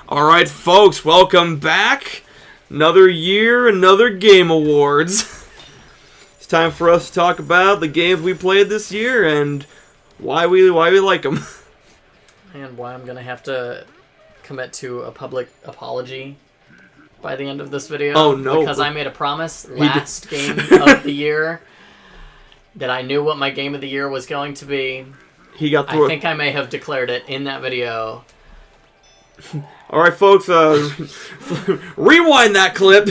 Alright, folks, welcome back. Another year, another Game Awards. It's time for us to talk about the games we played this year and why we like them. And why I'm going to have to commit to a public apology by the end of this video. Oh, no. Because I made a promise last game of the year that I knew what my game of the year was going to be. He got through I think I may have declared it in that video. Alright, folks, rewind that clip.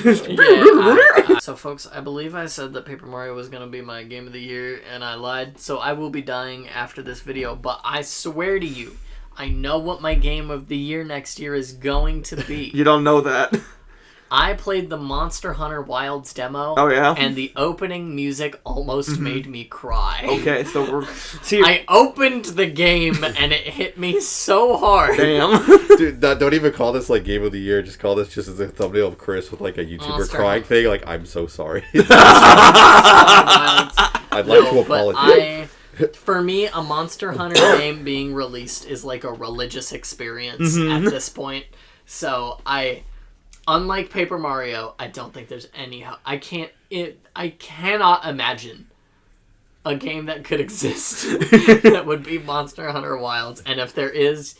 So, folks, I believe I said that Paper Mario was going to be my game of the year, and I lied. So I will be dying after this video, but I swear to you, I know what my game of the year next year is going to be. You don't know that. I played the Monster Hunter Wilds demo. Oh, yeah? And the opening music almost made me cry. Okay, so we're... I opened the game and it hit me so hard. Damn. Dude, don't even call this like game of the year. Just call this just as a thumbnail of Chris with like a YouTuber crying thing. Like, I'm so sorry. I'd like to apologize. For me, a Monster Hunter game being released is like a religious experience at this point. So unlike Paper Mario, I don't think there's any... I cannot imagine a game that could exist that would be Monster Hunter Wilds. And if there is,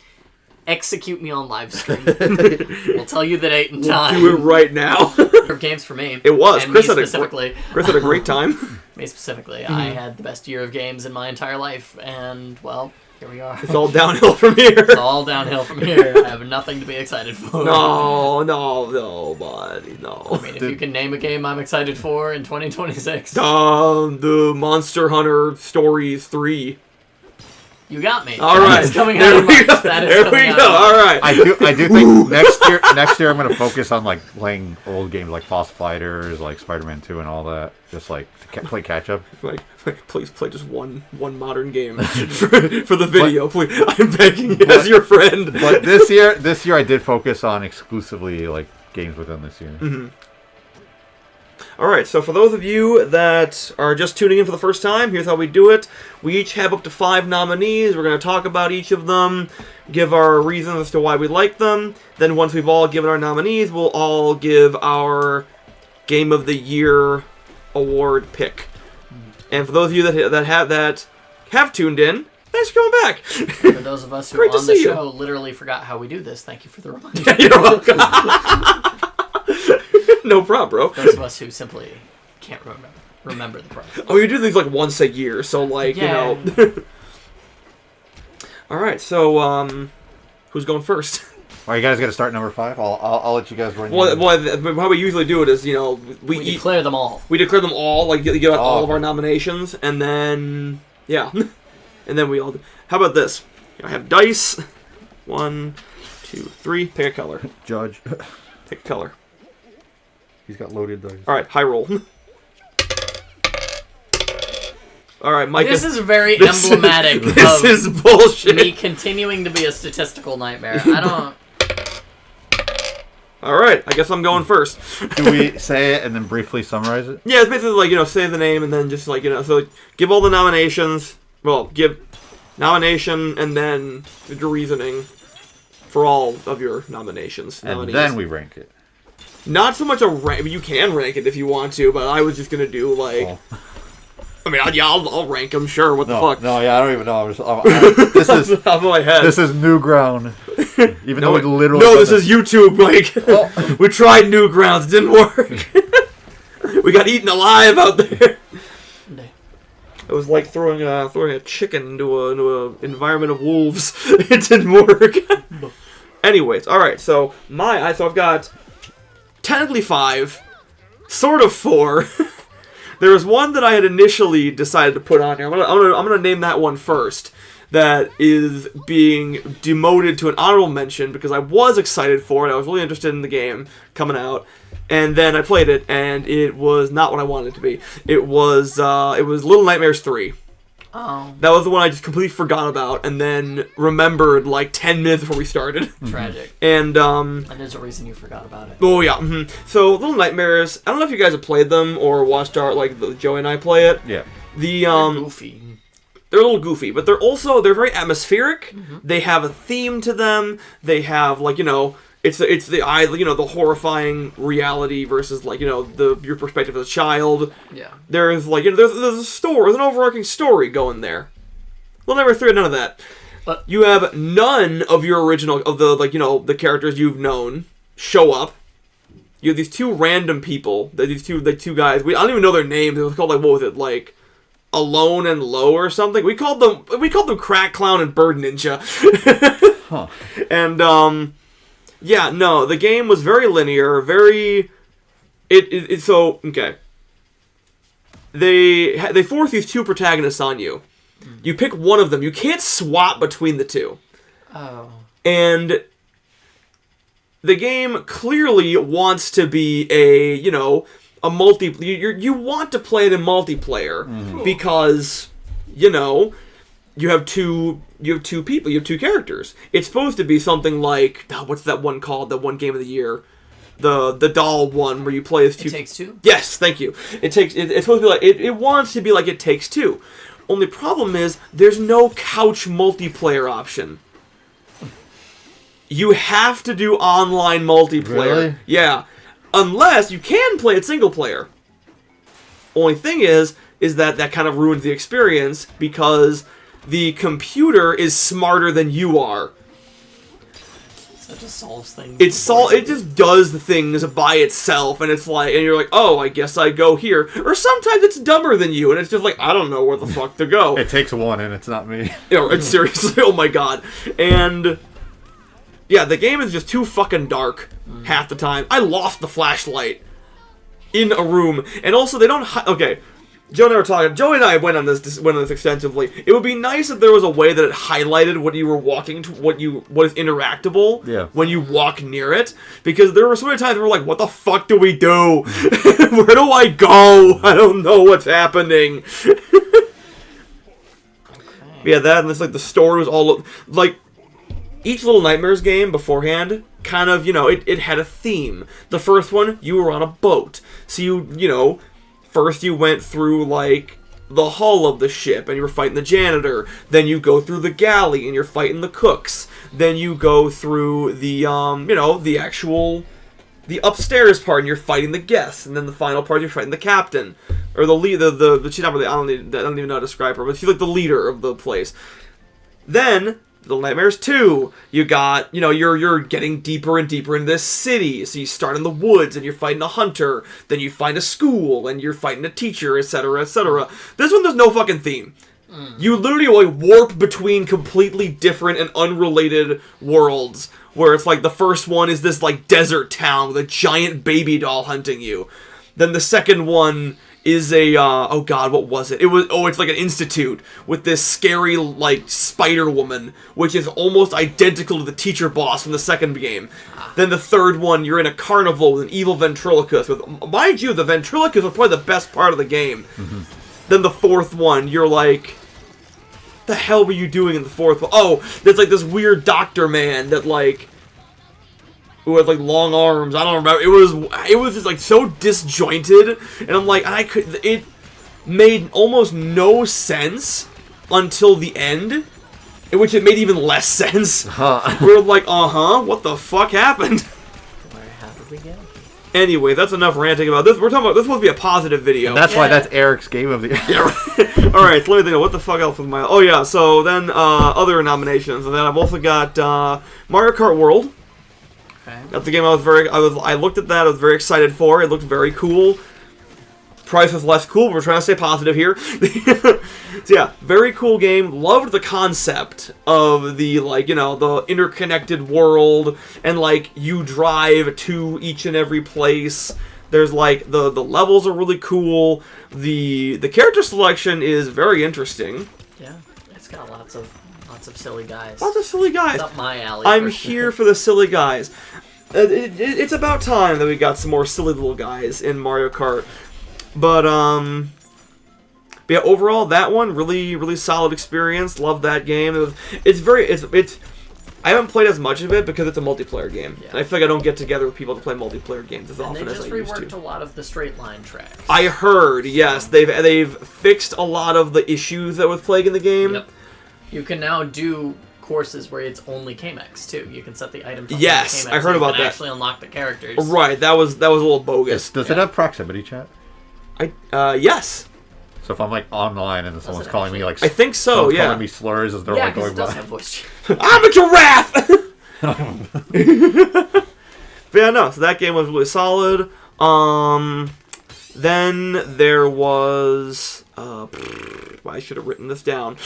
execute me on live stream. We'll tell you the date and time. Do it right now. Games for me. It was. And Chris me had specifically. Chris had a great time. Me specifically. I had the best year of games in my entire life. And, well... Here we are. It's all downhill from here. It's all downhill from here. I have nothing to be excited for. No, buddy, no. I mean, if you can name a game I'm excited for in 2026. The Monster Hunter Stories 3. You got me. All right. Coming out of March. There we go. All right. I do think next year I'm going to focus on like playing old games like Fast Fighters, like Spider-Man 2 and all that. Just like to play catch up. Like, please play just one modern game for the video, please. I'm begging you as your friend. But this year I did focus on exclusively like games within this year. Mm-hmm. All right, so for those of you that are just tuning in for the first time, here's how we do it. We each have up to 5 nominees. We're going to talk about each of them, give our reasons as to why we like them. Then once we've all given our nominees, we'll all give our Game of the Year award pick. And for those of you that have tuned in, thanks for coming back. For those of us who on the show literally forgot how we do this, thank you for the reminder. You're welcome. No problem, bro. Those of us who simply can't remember the process. Oh, you do these like once a year, so like, yeah. You know. All right, so who's going first? All right, you guys got to start number 5. I'll let you guys run. Well, how we usually do it is, you know, we declare them all. We declare them all, like give out all of our nominations, and then and then we all. How about this? I have dice. 1, 2, 3. Pick a color. Judge. Pick a color. He's got loaded dice. All right, high roll. All right, Mike. This is very emblematic. This is bullshit. Me continuing to be a statistical nightmare. I don't. All right, I guess I'm going first. Do we say it and then briefly summarize it? Yeah, it's basically like, you know, say the name and then just like, you know, so give all the nominations. Well, give nomination and then your reasoning for all of your nominations. And then we rank it. Not so much a rank. You can rank it if you want to, but I was just gonna do like. Oh. I mean, I'll rank them. Sure. What the fuck? No, yeah, I don't even know. This is off my head. This is new ground. Even though it literally. No, this is YouTube. Like we tried new grounds, it didn't work. We got eaten alive out there. It was like throwing a chicken into an environment of wolves. It didn't work. Anyways, all right. So I've got. Technically 5, sort of 4. There was one that I had initially decided to put on here. I'm gonna name that one first. That is being demoted to an honorable mention because I was excited for it. I was really interested in the game coming out, and then I played it, and it was not what I wanted it to be. It was Little Nightmares 3. Oh. That was the one I just completely forgot about, and then remembered like 10 minutes before we started. Tragic. And there's a reason you forgot about it. Oh yeah. Mm-hmm. So Little Nightmares. I don't know if you guys have played them or watched Joey and I play it. Yeah. They're goofy. They're a little goofy, but they're very atmospheric. Mm-hmm. They have a theme to them. They have it's the the horrifying reality versus like your perspective as a child. Yeah. There's like there's a story, there's an overarching story going there. Well, number 3, none of that. But you have none of your original of the the characters you've known show up. You have these 2 random people, these two guys. I don't even know their names. It was called like what was it like, Alone and Low or something. We called them Crack Clown and Bird Ninja. Huh. And yeah, no, the game was very linear, very. So okay. They force these 2 protagonists on you. You pick one of them. You can't swap between the 2. Oh. And the game clearly wants to be a you want to play it in multiplayer because you have two people, you have 2 characters. It's supposed to be something like what's that one called? That one game of the year, the doll one where you play as 2. It Takes Two. Yes, thank you. It's supposed to be like it wants to be like It Takes Two. Only problem is there's no couch multiplayer option. You have to do online multiplayer. Really? Yeah. Unless you can play it single player. Only thing is that kind of ruins the experience because the computer is smarter than you are. So it just solves things. It just does the things by itself, and you're like, oh, I guess I go here. Or sometimes it's dumber than you, and it's just like, I don't know where the fuck to go. It takes one, and it's not me. It's seriously, oh my god. And yeah, the game is just too fucking dark half the time. I lost the flashlight in a room, and also they don't. Okay, Joe and I were talking. Joey and I went on this extensively. It would be nice if there was a way that it highlighted what you were walking to, what is interactable when you walk near it. Because there were so many times where we're like, "What the fuck do we do? Where do I go? I don't know what's happening." Yeah, that and it's like the story was all like each Little Nightmares game beforehand. Kind of, it had a theme. The first one, you were on a boat, so first you went through, like, the hull of the ship, and you were fighting the janitor. Then you go through the galley, and you're fighting the cooks. Then you go through the, the upstairs part, and you're fighting the guests. And then the final part, you're fighting the captain. Or the lead, she's not really, I don't even know how to describe her, but she's like the leader of the place. Then Little Nightmares 2, you got, you're getting deeper and deeper into this city. So you start in the woods, and you're fighting a hunter. Then you find a school, and you're fighting a teacher, etc., etc. This one, there's no fucking theme. You literally warp between completely different and unrelated worlds. Where it's like, the first one is this, like, desert town with a giant baby doll hunting you. Then the second one is a, oh god, what was it? It's like an institute with this scary, like, spider woman, which is almost identical to the teacher boss from the second game. Then the third one, you're in a carnival with an evil ventriloquist. Mind you, the ventriloquist was probably the best part of the game. Then the fourth one, you're like, what the hell were you doing in the fourth one? Oh, there's like this weird doctor man that, like, who had like long arms. I don't remember. It was just like so disjointed, and I'm like, it made almost no sense until the end, in which it made even less sense. We're like, what the fuck happened? How did we get? Anyway, that's enough ranting about this. We're talking about this. Supposed to be a positive video. And that's why that's Eric's game of the year. Yeah, right. All right. So let me think. What the fuck else was my? Oh yeah. So then other nominations, and then I've also got Mario Kart World. Okay. That's the game I looked at that, I was very excited for. It looked very cool. Price was less cool, but we're trying to stay positive here. So yeah, very cool game. Loved the concept of the, like, the interconnected world, and, like, you drive to each and every place. There's, like, the levels are really cool. The character selection is very interesting. Yeah, it's got lots of silly guys. Lots of silly guys. It's up my alley. I'm here for the silly guys. It's about time that we got some more silly little guys in Mario Kart. But yeah, overall, that one, really, really solid experience. Love that game. It's I haven't played as much of it because it's a multiplayer game. Yeah. And I feel like I don't get together with people to play multiplayer games as often as I used to. They just reworked a lot of the straight line tracks. I heard, yes. They've fixed a lot of the issues that was plaguing the game. Yep. You can now do courses where it's only K-Mex too. You can set the item to Yes, only I heard so you about can that. actually unlock the characters. Right, that was a little bogus. Does it have proximity chat? Yes. So if I'm like online and someone's it calling me like I think so, someone's yeah. calling me slurs as they're Yeah, like because going it does by. have voice. I'm a giraffe! But yeah, no, so that game was really solid. Then there was... I should have written this down.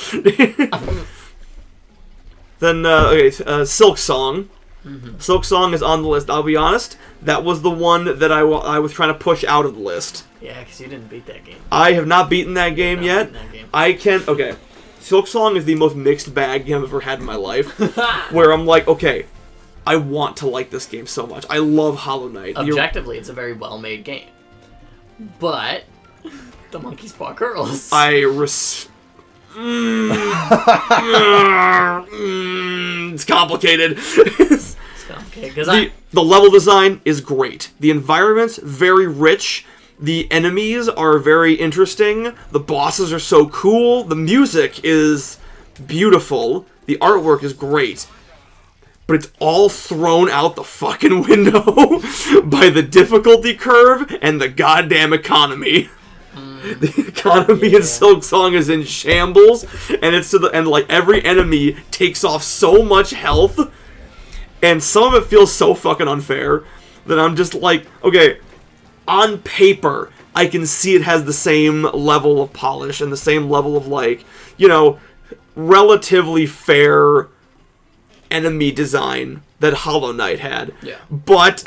Then, Silk Song. Mm-hmm. Silk Song is on the list. I'll be honest, that was the one that I was trying to push out of the list. Yeah, because you didn't beat that game. I have not beaten that game yet. I can... Okay. Silk Song is the most mixed bag game I've ever had in my life. Where I'm like, okay, I want to like this game so much. I love Hollow Knight. Objectively, it's a very well-made game. But the Monkey's Paw Girls. It's complicated. It's complicated, 'cause the level design is great. The environment's very rich. The enemies are very interesting. The bosses are so cool. The music is beautiful. The artwork is great. But it's all thrown out the fucking window by the difficulty curve and the goddamn economy. The economy in Silk Song is in shambles, and it's like every enemy takes off so much health, and some of it feels so fucking unfair that I'm just like, okay, on paper, I can see it has the same level of polish and the same level of, like, relatively fair enemy design that Hollow Knight had. Yeah. But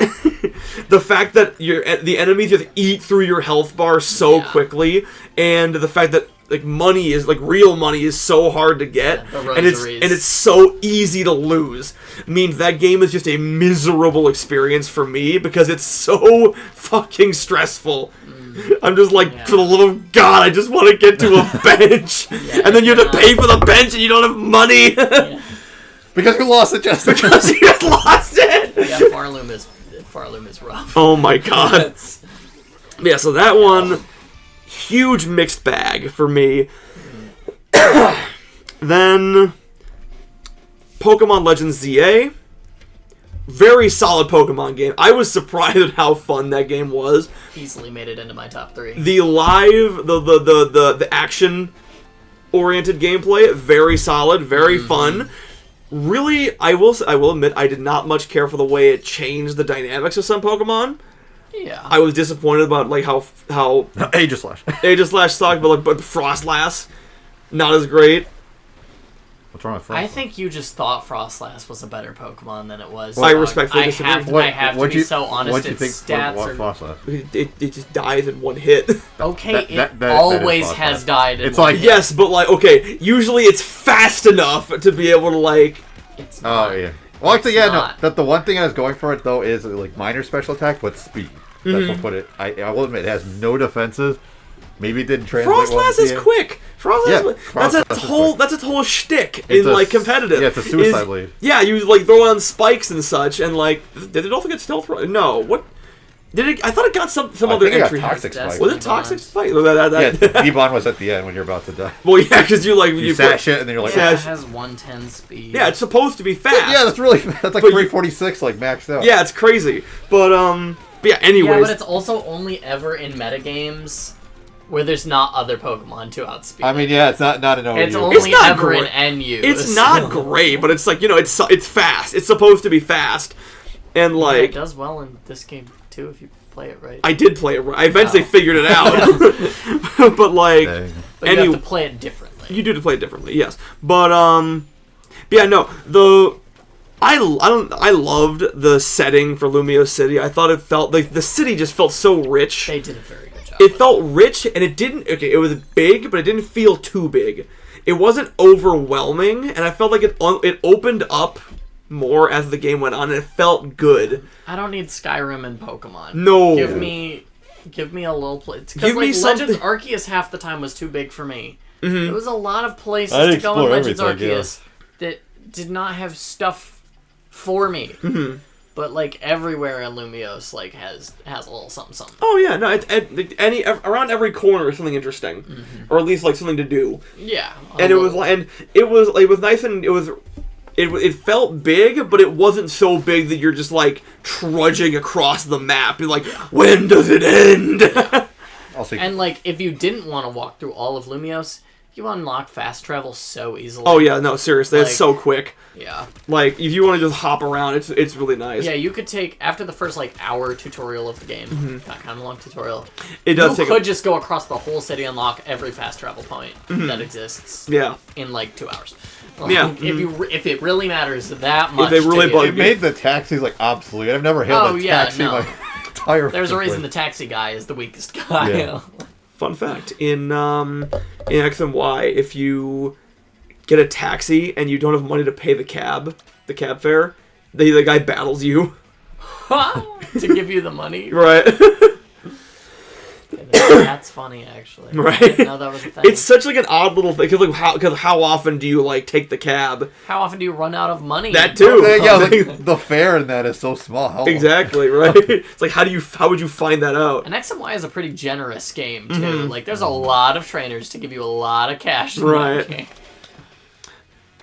the fact that the enemies just eat through your health bar so quickly, and the fact that real money is so hard to get, and it's so easy to lose, means that game is just a miserable experience for me because it's so fucking stressful. I'm just like, for the love of God, I just want to get to a bench, and then you have to pay for the bench, and you don't have money. Because you lost it, Justin. Because you just lost it. Yeah, Farloom is rough. Oh my God. Yeah, so that one, huge mixed bag for me. Then Pokemon Legends ZA, very solid Pokemon game. I was surprised at how fun that game was. Easily made it into my top 3. The action oriented gameplay, very solid, very fun. Really, I will admit, I did not much care for the way it changed the dynamics of some Pokemon. Yeah. I was disappointed about like how Aegislash sucked, but Frostlass, not as great. What's wrong with Frostlass? I think you just thought Frostlass was a better Pokemon than it was. I respectfully disagree. I have to be so honest. Its stats are... Frostlass? It just dies in one hit. Okay, that always is has died in It's one like hit. Yes, but like, okay, usually it's fast enough to be able to like... It's not. Oh, yeah. Well, actually, yeah, not. no. The one thing I was going for it, though, is like minor special attack, but speed. That's what put it. I will admit, it has no defenses. Maybe it didn't translate well. Frostlass is quick. That's its whole shtick in like competitive. Yeah, it's a suicide lead. Yeah, you like throw on spikes and such, and like, did it also get stealth? No, what? Did it? I thought it got some other entry. Toxic spike. Was it toxic spike? Yeah, D-Bond was at the end when you're about to die. Well, yeah, because you sat shit and then you're like, yeah, it has 110 speed. Yeah, it's supposed to be fast. Yeah, that's like 346, like maxed out. Yeah, it's crazy. But yeah. Anyways, yeah, but it's also only ever in metagames where there's not other Pokemon to outspeed. I mean, yeah, it's not an OU. It's only ever in NU. It's not great, but it's like, it's fast. It's supposed to be fast, and like yeah, it does well in this game too if you play it right. I did play it right. I eventually figured it out, but like, but you have to play it differently. You do to play it differently, yes. But yeah, no, I loved the setting for Lumio City. I thought it felt like the city just felt so rich. They did a very good job. It felt rich, and it didn't. Okay, it was big, but it didn't feel too big. It wasn't overwhelming, and I felt like it opened up more as the game went on, and it felt good. I don't need Skyrim and Pokemon. No. Give me a little place. Because like Legends Arceus half the time was too big for me. Mm-hmm. There was a lot of places to go in Legends Arceus that did not have stuff for me. Mm-hmm. But like everywhere in Lumiose like has a little something. Oh yeah, no, around every corner is something interesting, or at least like something to do. Yeah, and it was nice, and it was it felt big, but it wasn't so big that you're just like trudging across the map. You're like, when does it end? And like, if you didn't want to walk through all of Lumios, you unlock fast travel so easily. Oh yeah, no, seriously, Like, it's so quick. Yeah. Like, if you want to just hop around, it's really nice. Yeah, you could take, after the first like hour tutorial of the game, not kind of long tutorial, It does you take could just go across the whole city, unlock every fast travel point that exists. Yeah. In like 2 hours. Like, Yeah. If it really matters that much, they really to you. It made the taxis like obsolete. I've never hailed a taxi no. like entire. There's a reason the taxi guy is the weakest guy. Yeah. Fun fact, in X and Y, if you get a taxi and you don't have money to pay the cab fare, the guy battles you. To give you the money. Right. That's funny, actually. Right. I didn't know that was a thing. It's such like an odd little thing, because how often do you like take the cab? How often do you run out of money? That too. Yeah, like, the fare in that is so small. How Exactly, right? It's like, how would you find that out? And X and Y is a pretty generous game, too. Like, there's a lot of trainers to give you a lot of cash in that game.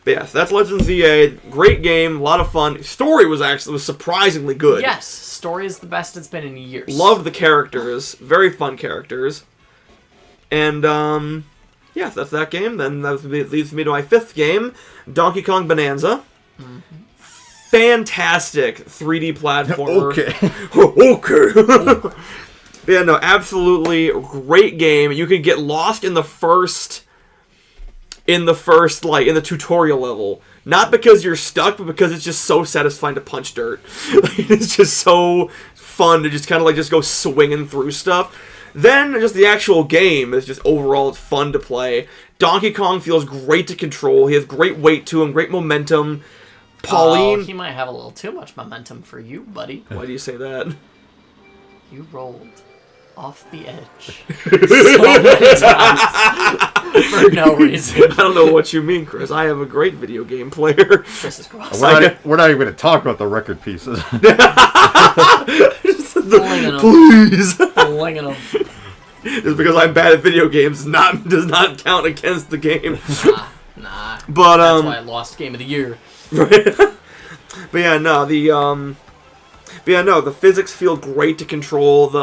But yes, that's Legends ZA. Great game, a lot of fun. Story was surprisingly good. Yes, story is the best it's been in years. Loved the characters. Very fun characters. And, yeah, that's that game. Then that leads me to my 5th game, Donkey Kong Bonanza. Fantastic 3D platformer. Okay. Okay. Yeah, no, absolutely great game. You can get lost in the tutorial level. Not because you're stuck, but because it's just so satisfying to punch dirt. It's just so fun to just kind of like just go swinging through stuff. Then just the actual game is just overall it's fun to play. Donkey Kong feels great to control. He has great weight to him, great momentum. Pauline, he might have a little too much momentum for you, buddy. Why do you say that? You rolled off the edge so many times for no reason. I don't know what you mean, Chris. I am a great video game player. Chris is gross. We're not even going to talk about the record pieces. Please. Flinging them. Just because I'm bad at video games does not count against the game. Nah. But That's why I lost Game of the Year. But yeah, no, the physics feel great to control.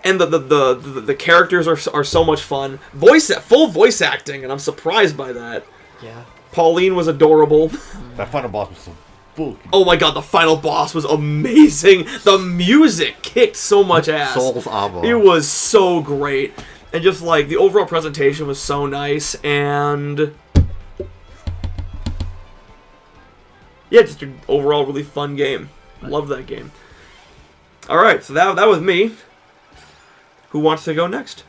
And the characters are so much fun. Full voice acting, and I'm surprised by that. Yeah. Pauline was adorable. That final boss was so full. Oh my god, the final boss was amazing. The music kicked so much ass. Souls Ava. It was so great. And just like the overall presentation was so nice, and yeah, just an overall really fun game. Love that game. Alright, so that was me. Who wants to go next?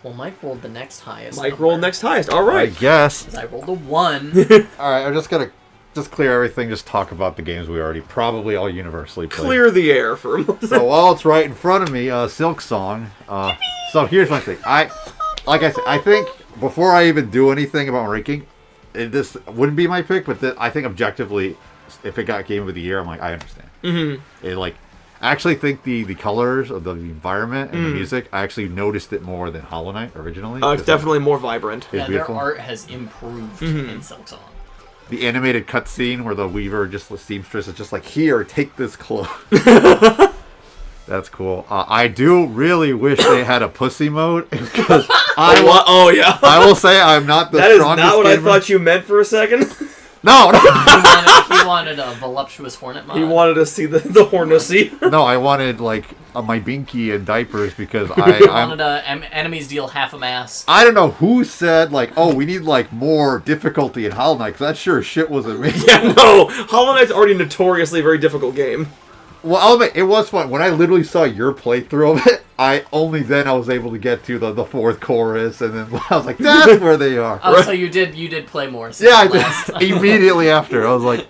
Well, Mike rolled the next highest. Mike rolled next highest. Alright. I guess. 'Cause I rolled a 1. Alright, I'm just going to clear everything, just talk about the games we already probably all universally played. Clear the air for a moment. So while it's right in front of me, Silk Song. So here's my thing. Like I said, I think before I even do anything about ranking, this wouldn't be my pick, but I think objectively, if it got Game of the Year, I'm like, I understand. Mm-hmm. I actually think the colors of the environment and the music, I actually noticed it more than Hollow Knight originally. It's definitely more vibrant. Yeah, their beautiful. art has improved in Silk Song. The animated cutscene where the Weaver, just the seamstress, is just like, here, take this clothes. That's cool. I do really wish they had a pussy mode because I will say I'm not the strongest. That is not what gamer. I thought you meant for a second. No. He wanted a voluptuous hornet mod. He wanted to see the hornacy. No, I wanted like my binky and diapers because He wanted enemies deal half a mass. I don't know who said like, oh, we need like more difficulty in Hollow Knight because that sure as shit wasn't me. Yeah, no. Hollow Knight's already notoriously a very difficult game. Well, I'll admit, it was fun. When I literally saw your playthrough of it, I was able to get to the fourth chorus, and then I was like, that's where they are. Oh, right? So you did play more. Yeah, I did. Immediately after, I was like,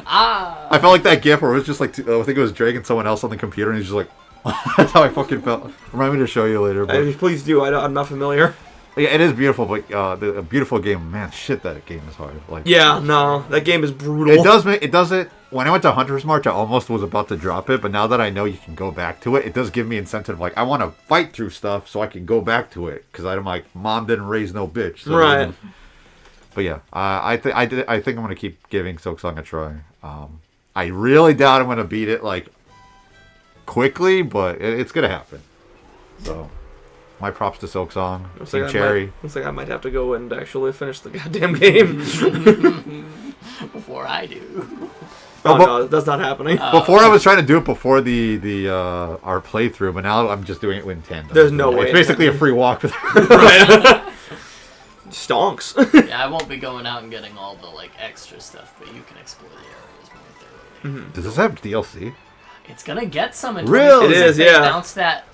I felt like that gif where it was just like, I think it was Drake and someone else on the computer, and he's just like, that's how I fucking felt. Remind me to show you later. But Please do. I'm not familiar. Yeah, it is beautiful, but a beautiful game. Man, shit, that game is hard. Like, yeah, no, that game is brutal. It does it. When I went to Hunter's March, I almost was about to drop it, but now that I know you can go back to it, it does give me incentive. Like, I want to fight through stuff so I can go back to it, because I'm like, Mom didn't raise no bitch. So right. But yeah, I think I'm gonna keep giving Silksong a try. I really doubt I'm gonna beat it like quickly, but it's gonna happen. So, my props to Silksong, Team Cherry. Looks like I might have to go and actually finish the goddamn game before I do. No, that's not happening. Before I was trying to do it before the our playthrough, but now I'm just doing it in tandem. There's no way. It's basically a free walk. Right. Stonks. Yeah, I won't be going out and getting all the like extra stuff, but you can explore the areas more thoroughly. Does this have DLC? It's gonna get some in Really? 2026. It is, They yeah. announced that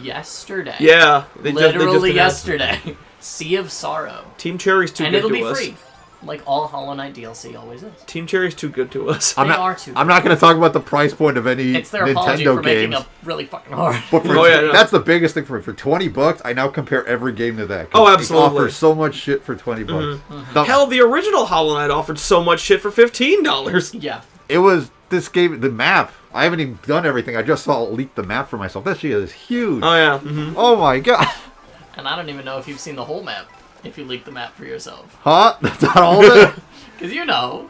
yesterday. Yeah. Literally yesterday. Sea of Sorrow. Team Cherry's too And good it'll to be us. free. Like all Hollow Knight DLC always is. Team Cherry's too good to us. I'm not going to talk about the price point of any It's their apology Nintendo for making games. up really fucking hard. But for, No. that's the biggest thing for me. For $20, I now compare every game to that. 'Cause Oh, absolutely. It offers so much shit for $20. Hell, the original Hollow Knight offered so much shit for $15. Yeah. It was this game, the map. I haven't even done everything. I just saw it leak the map for myself. That shit is huge. Oh yeah. Mm-hmm. Oh my god. And I don't even know if you've seen the whole map. If you leak the map for yourself. Huh? That's not all of it? Because you know.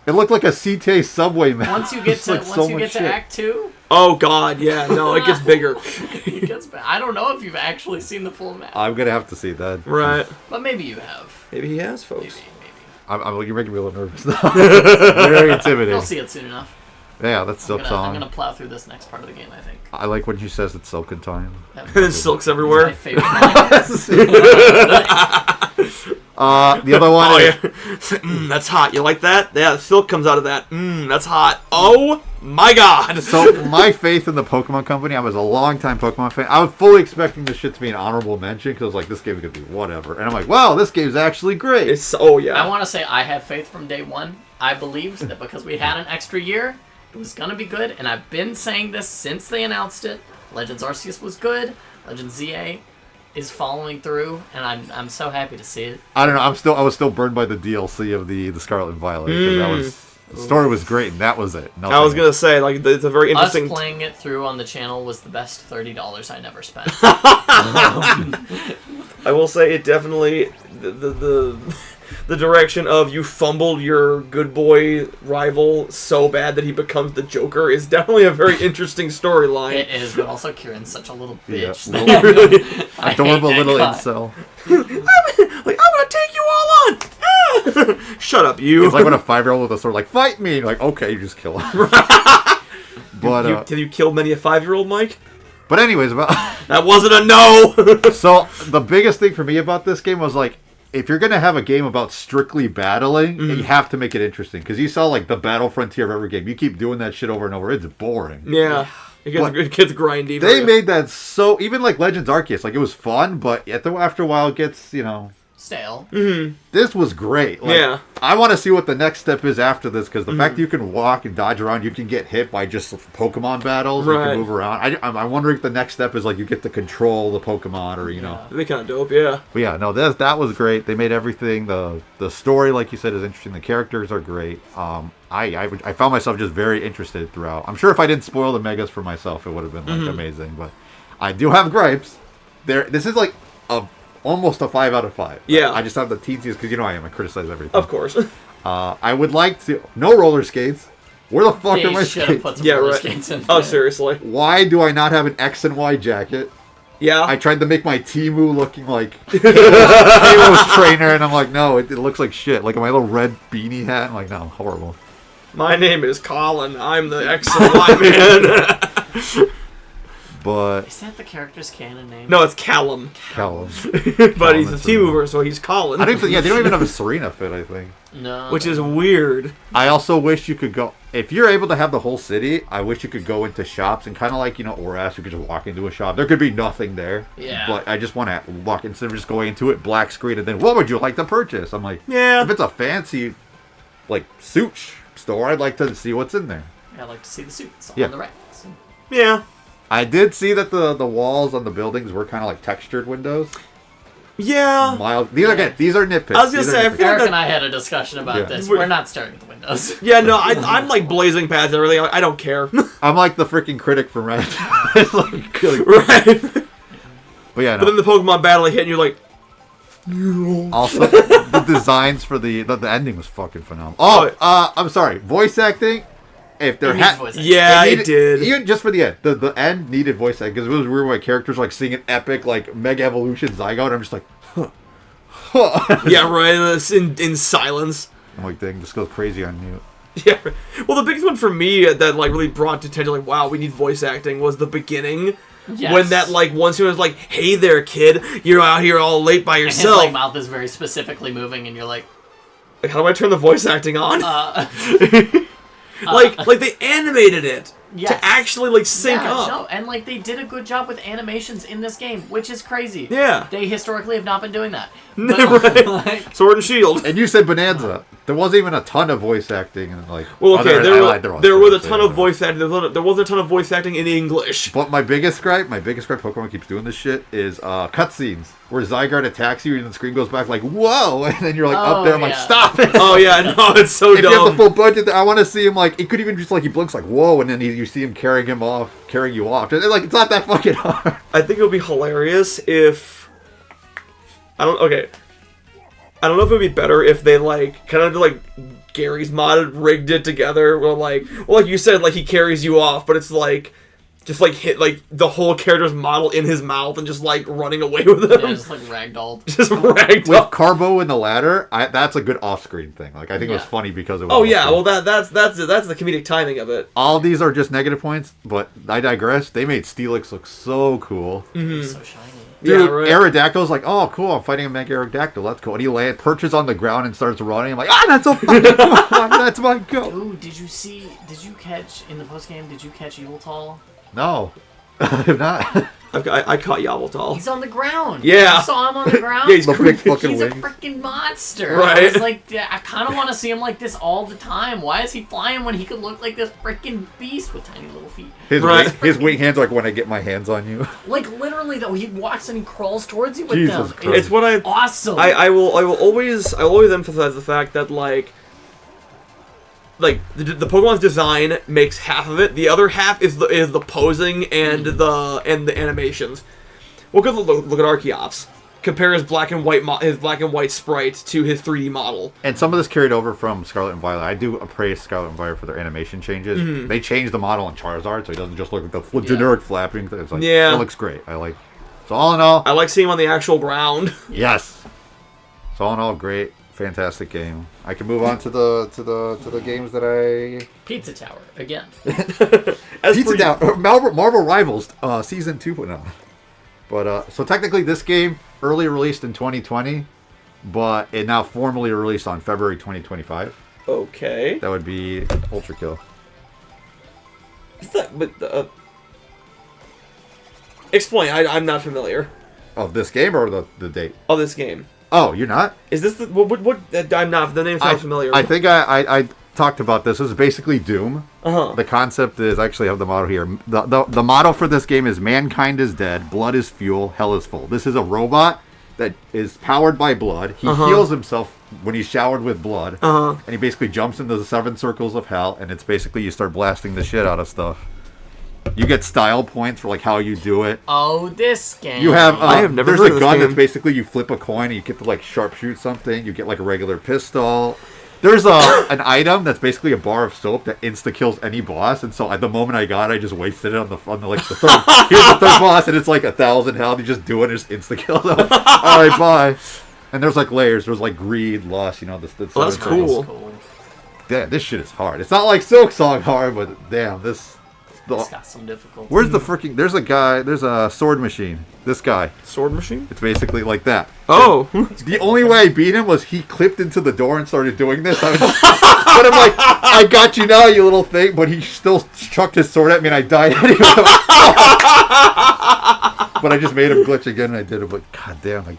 It looked like a CTA subway map. Once you get It's to like so much shit. Act 2, Oh god, yeah. No, it gets bigger. it gets bad. I don't know if you've actually seen the full map. I'm gonna have to see that. Right. But maybe you have. Maybe he has, folks. Maybe. You're making me a little nervous now. Very You'll intimidating. see it soon enough. Yeah, that's Silk I'm Song. gonna plow through this next part of the game, I think. I like when she says it's Silken Time. Silks My everywhere. favorite. The other one Oh is, yeah. That's hot. You like that? Yeah, silk comes out of that. That's hot. Oh my god. so my faith in the Pokemon Company, I was a long-time Pokemon fan. I was fully expecting this shit to be an honorable mention because I was like, this game is going to be whatever. And I'm like, wow, this game's actually great. It's yeah. I want to say I had faith from day one. I believed that because we had an extra year, it was going to be good. And I've been saying this since they announced it. Legends Arceus was good. Legends ZA is following through, and I'm so happy to see it. I don't know. I was still burned by the DLC of the Scarlet and Violet because the story was great and that was it. Nothing I was gonna say like it's a very interesting. Us playing it through on the channel was the best $30 I never spent. I will say it definitely the direction of you fumbled your good boy rival so bad that he becomes the Joker is definitely a very interesting storyline. It is, but also Kieran's such a little bitch. Yeah. I hate Adorable that little guy. incel. Like I'm gonna take you all on. Ah! Shut up, you. It's like when a 5-year-old with a sword like fight me. You're like, okay, you just kill him. But Have you killed many a 5-year-old, Mike? but anyways, about That wasn't a no. so the biggest thing for me about this game was like, if you're gonna have a game about strictly battling, you have to make it interesting. Because you saw like the battle frontier of every game. You keep doing that shit over and over. It's boring. Yeah. It gets grindy. They made that so even like Legends Arceus, like it was fun, but after a while it gets Stale. This was great. Like, Yeah. I want to see what the next step is after this because the fact that you can walk and dodge around, you can get hit by just Pokemon battles. You Right. can move around. I'm wondering if the next step is like you get to control the Pokemon or know. They kind of dope, yeah. But yeah, no, that was great. They made everything. The story, like you said, is interesting. The characters are great. I found myself just very interested throughout. I'm sure if I didn't spoil the megas for myself, it would have been like amazing. But I do have gripes. This is like almost a 5 out of 5. Yeah. I just have the teasiest because I criticize everything. Of course. I would like to no roller skates. Where the fuck are my They should have skates? put some Yeah, roller right. skates in Oh, there. seriously. Why do I not have an X and Y jacket? Yeah. I tried to make my Timu looking like Halo's trainer, and I'm like, no, it looks like shit. Like my little red beanie hat. I'm like, no, horrible. My name is Colin. I'm the X and Y man. But Is that the character's canon name? No, it's Callum. Callum. But he's a that's T-mover, so he's Colin. I don't even, they don't even have a Serena fit, I think. No. Which is weird. I also wish you could go, if you're able to have the whole city, I wish you could go into shops and kind of like, Oras, you could just walk into a shop. There could be nothing there. Yeah. But I just want to walk, instead of just going into it, black screen, and then, what would you like to purchase? I'm like, Yeah. if it's a fancy, like, suit store, I'd like to see what's in there. I like to see the suits Yeah. on the racks. Yeah. I did see that the walls on the buildings were kind of like textured windows. Yeah. Mild. These are nitpicks. I was gonna These are say, I nitpicks. feel- Eric and I had a discussion about Yeah. this. We're not starting with the windows. Yeah, no, I'm like blazing past everything. I don't care. I'm like the freaking critic from Reddit. It's like, Right. but yeah, But no. then the Pokemon battle hit, and you're like, Also, the designs for the ending was fucking phenomenal. Oh, I'm sorry. Voice acting. If there yeah, it did. Even just for the end, the end needed voice acting because it was weird when my characters like seeing an epic like Mega Evolution Zygote. I'm just like, yeah, right. In silence. I'm like, dang, this goes crazy on mute. Yeah. Well, the biggest one for me that like really brought to attention, like, wow, we need voice acting, was the beginning. Yes. When that, like, once he was like, hey there, kid, you're out here all late by yourself. And his, like, mouth is very specifically moving, and you're like, how do I turn the voice acting on? Like they animated it to actually, like, sync up. No, and, like, they did a good job with animations in this game, which is crazy. Yeah. They historically have not been doing that. But, right. Like, Sword and Shield. And you said Bonanza. There wasn't even a ton of voice acting. And like, well, okay, there was a ton of voice acting. There wasn't a ton of voice acting in English. But my biggest gripe, Pokemon keeps doing this shit, is cutscenes. Where Zygarde attacks you and the screen goes back like, whoa! And then you're like up there, I'm like, stop it! Oh yeah, no, it's so dumb. If you have the full budget, I want to see him like, it could even just like, he blinks like, whoa, and then you see him carrying you off. Like, it's not that fucking hard. I think it would be hilarious if... I don't know if it would be better if they, like, kind of like Gary's mod rigged it together, where, like you said, like, he carries you off, but it's like, just, like, hit, like, the whole character's model in his mouth and just, like, running away with him. Yeah, just, like, ragdolled. Just ragdolled. With Carbo in the ladder, that's a good off-screen thing. Like, I think it was funny because it was well, that's the comedic timing of it. All these are just negative points, but I digress. They made Steelix look so cool. Mm-hmm. So shiny. Dude, yeah, right. Aerodactyl's like, oh, cool, I'm fighting a Mega Aerodactyl, that's cool. And he perches on the ground and starts running. I'm like, that's so fucking cool. That's my go. Dude, did you catch, in the postgame, did you catch Yultall? No. I have not. I caught Yveltal. He's on the ground. Yeah. You saw him on the ground? Yeah, he's big fucking He's wings. a freaking monster. Right. I was like, I kind of want to see him like this all the time. Why is he flying when he could look like this freaking beast with tiny little feet? His wing hands are like when I get my hands on you. Like, literally, though, he walks and he crawls towards you with Jesus them. Christ. It's what awesome. I will always emphasize the fact that, like the Pokemon's design makes half of it. The other half is the posing and the animations. Well, look at Archeops. Compare his black and white sprite to his 3D model. And some of this carried over from Scarlet and Violet. I do praise Scarlet and Violet for their animation changes. Mm-hmm. They changed the model on Charizard, so he doesn't just look like the generic flapping. It's like, yeah, it looks great. So all in all, I like seeing him on the actual ground. Yes. So all in all, great, fantastic game. I can move on to the games that I. Pizza Tower again. Pizza Tower, Marvel Rivals, Season 2.0. But so technically, this game early released in 2020, but it now formally released on February 2025. Okay. That would be Ultra Kill. Explain. I'm not familiar. Of this game or the date? Of this game. Oh, you're not? Is this the what? I'm not. The name sounds familiar. I think I talked about this. This is basically Doom. Uh-huh. The concept is, I actually have the model here. The model for this game is mankind is dead, blood is fuel, hell is full. This is a robot that is powered by blood. He heals himself when he's showered with blood. And he basically jumps into the 7 circles of hell, and it's basically you start blasting the shit out of stuff. You get style points for like how you do it. Oh, this game. You have I have never there's heard a of gun this game. that's basically you flip a coin and you get to like sharpshoot something. You get like a regular pistol. There's an item that's basically a bar of soap that insta kills any boss, and so at the moment I got it, I just wasted it on the like the third. Here's the third boss, and it's like 1,000 health. You just do it, and just insta kill them. All right, bye. And there's like layers. There's like greed, lust. Well, that's cool. Yeah, this shit is hard. It's not like Silk Song hard, but damn, It's got some difficulty. Where's the freaking? There's a sword machine. This guy. Sword machine? It's basically like that. Oh. The only way I beat him was he clipped into the door and started doing this. But I'm like, I got you now, you little thing. But he still chucked his sword at me and I died anyway. But I just made him glitch again and I did it. But goddamn,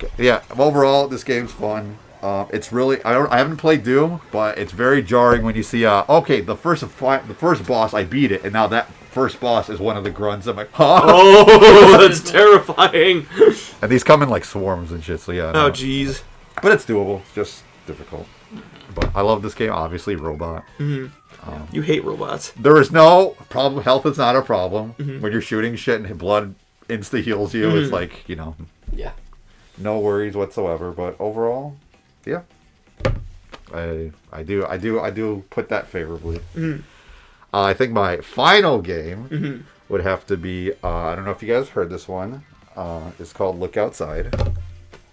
overall, this game's fun. It's really I haven't played Doom, but it's very jarring when you see the first boss I beat it, and now that first boss is one of the grunts. I'm like, huh? Oh, that's terrifying. And these come in like swarms and shit. So yeah. Oh jeez. But it's doable. It's just difficult. But I love this game. Obviously, robot. Mm-hmm. You hate robots. There is no problem. Health is not a problem when you're shooting shit and blood insta heals you. It's like Yeah. no worries whatsoever. But overall, yeah, I do put that favorably. Mm-hmm. I think my final game Mm-hmm. would have to be. I don't know if you guys heard this one. It's called Look Outside.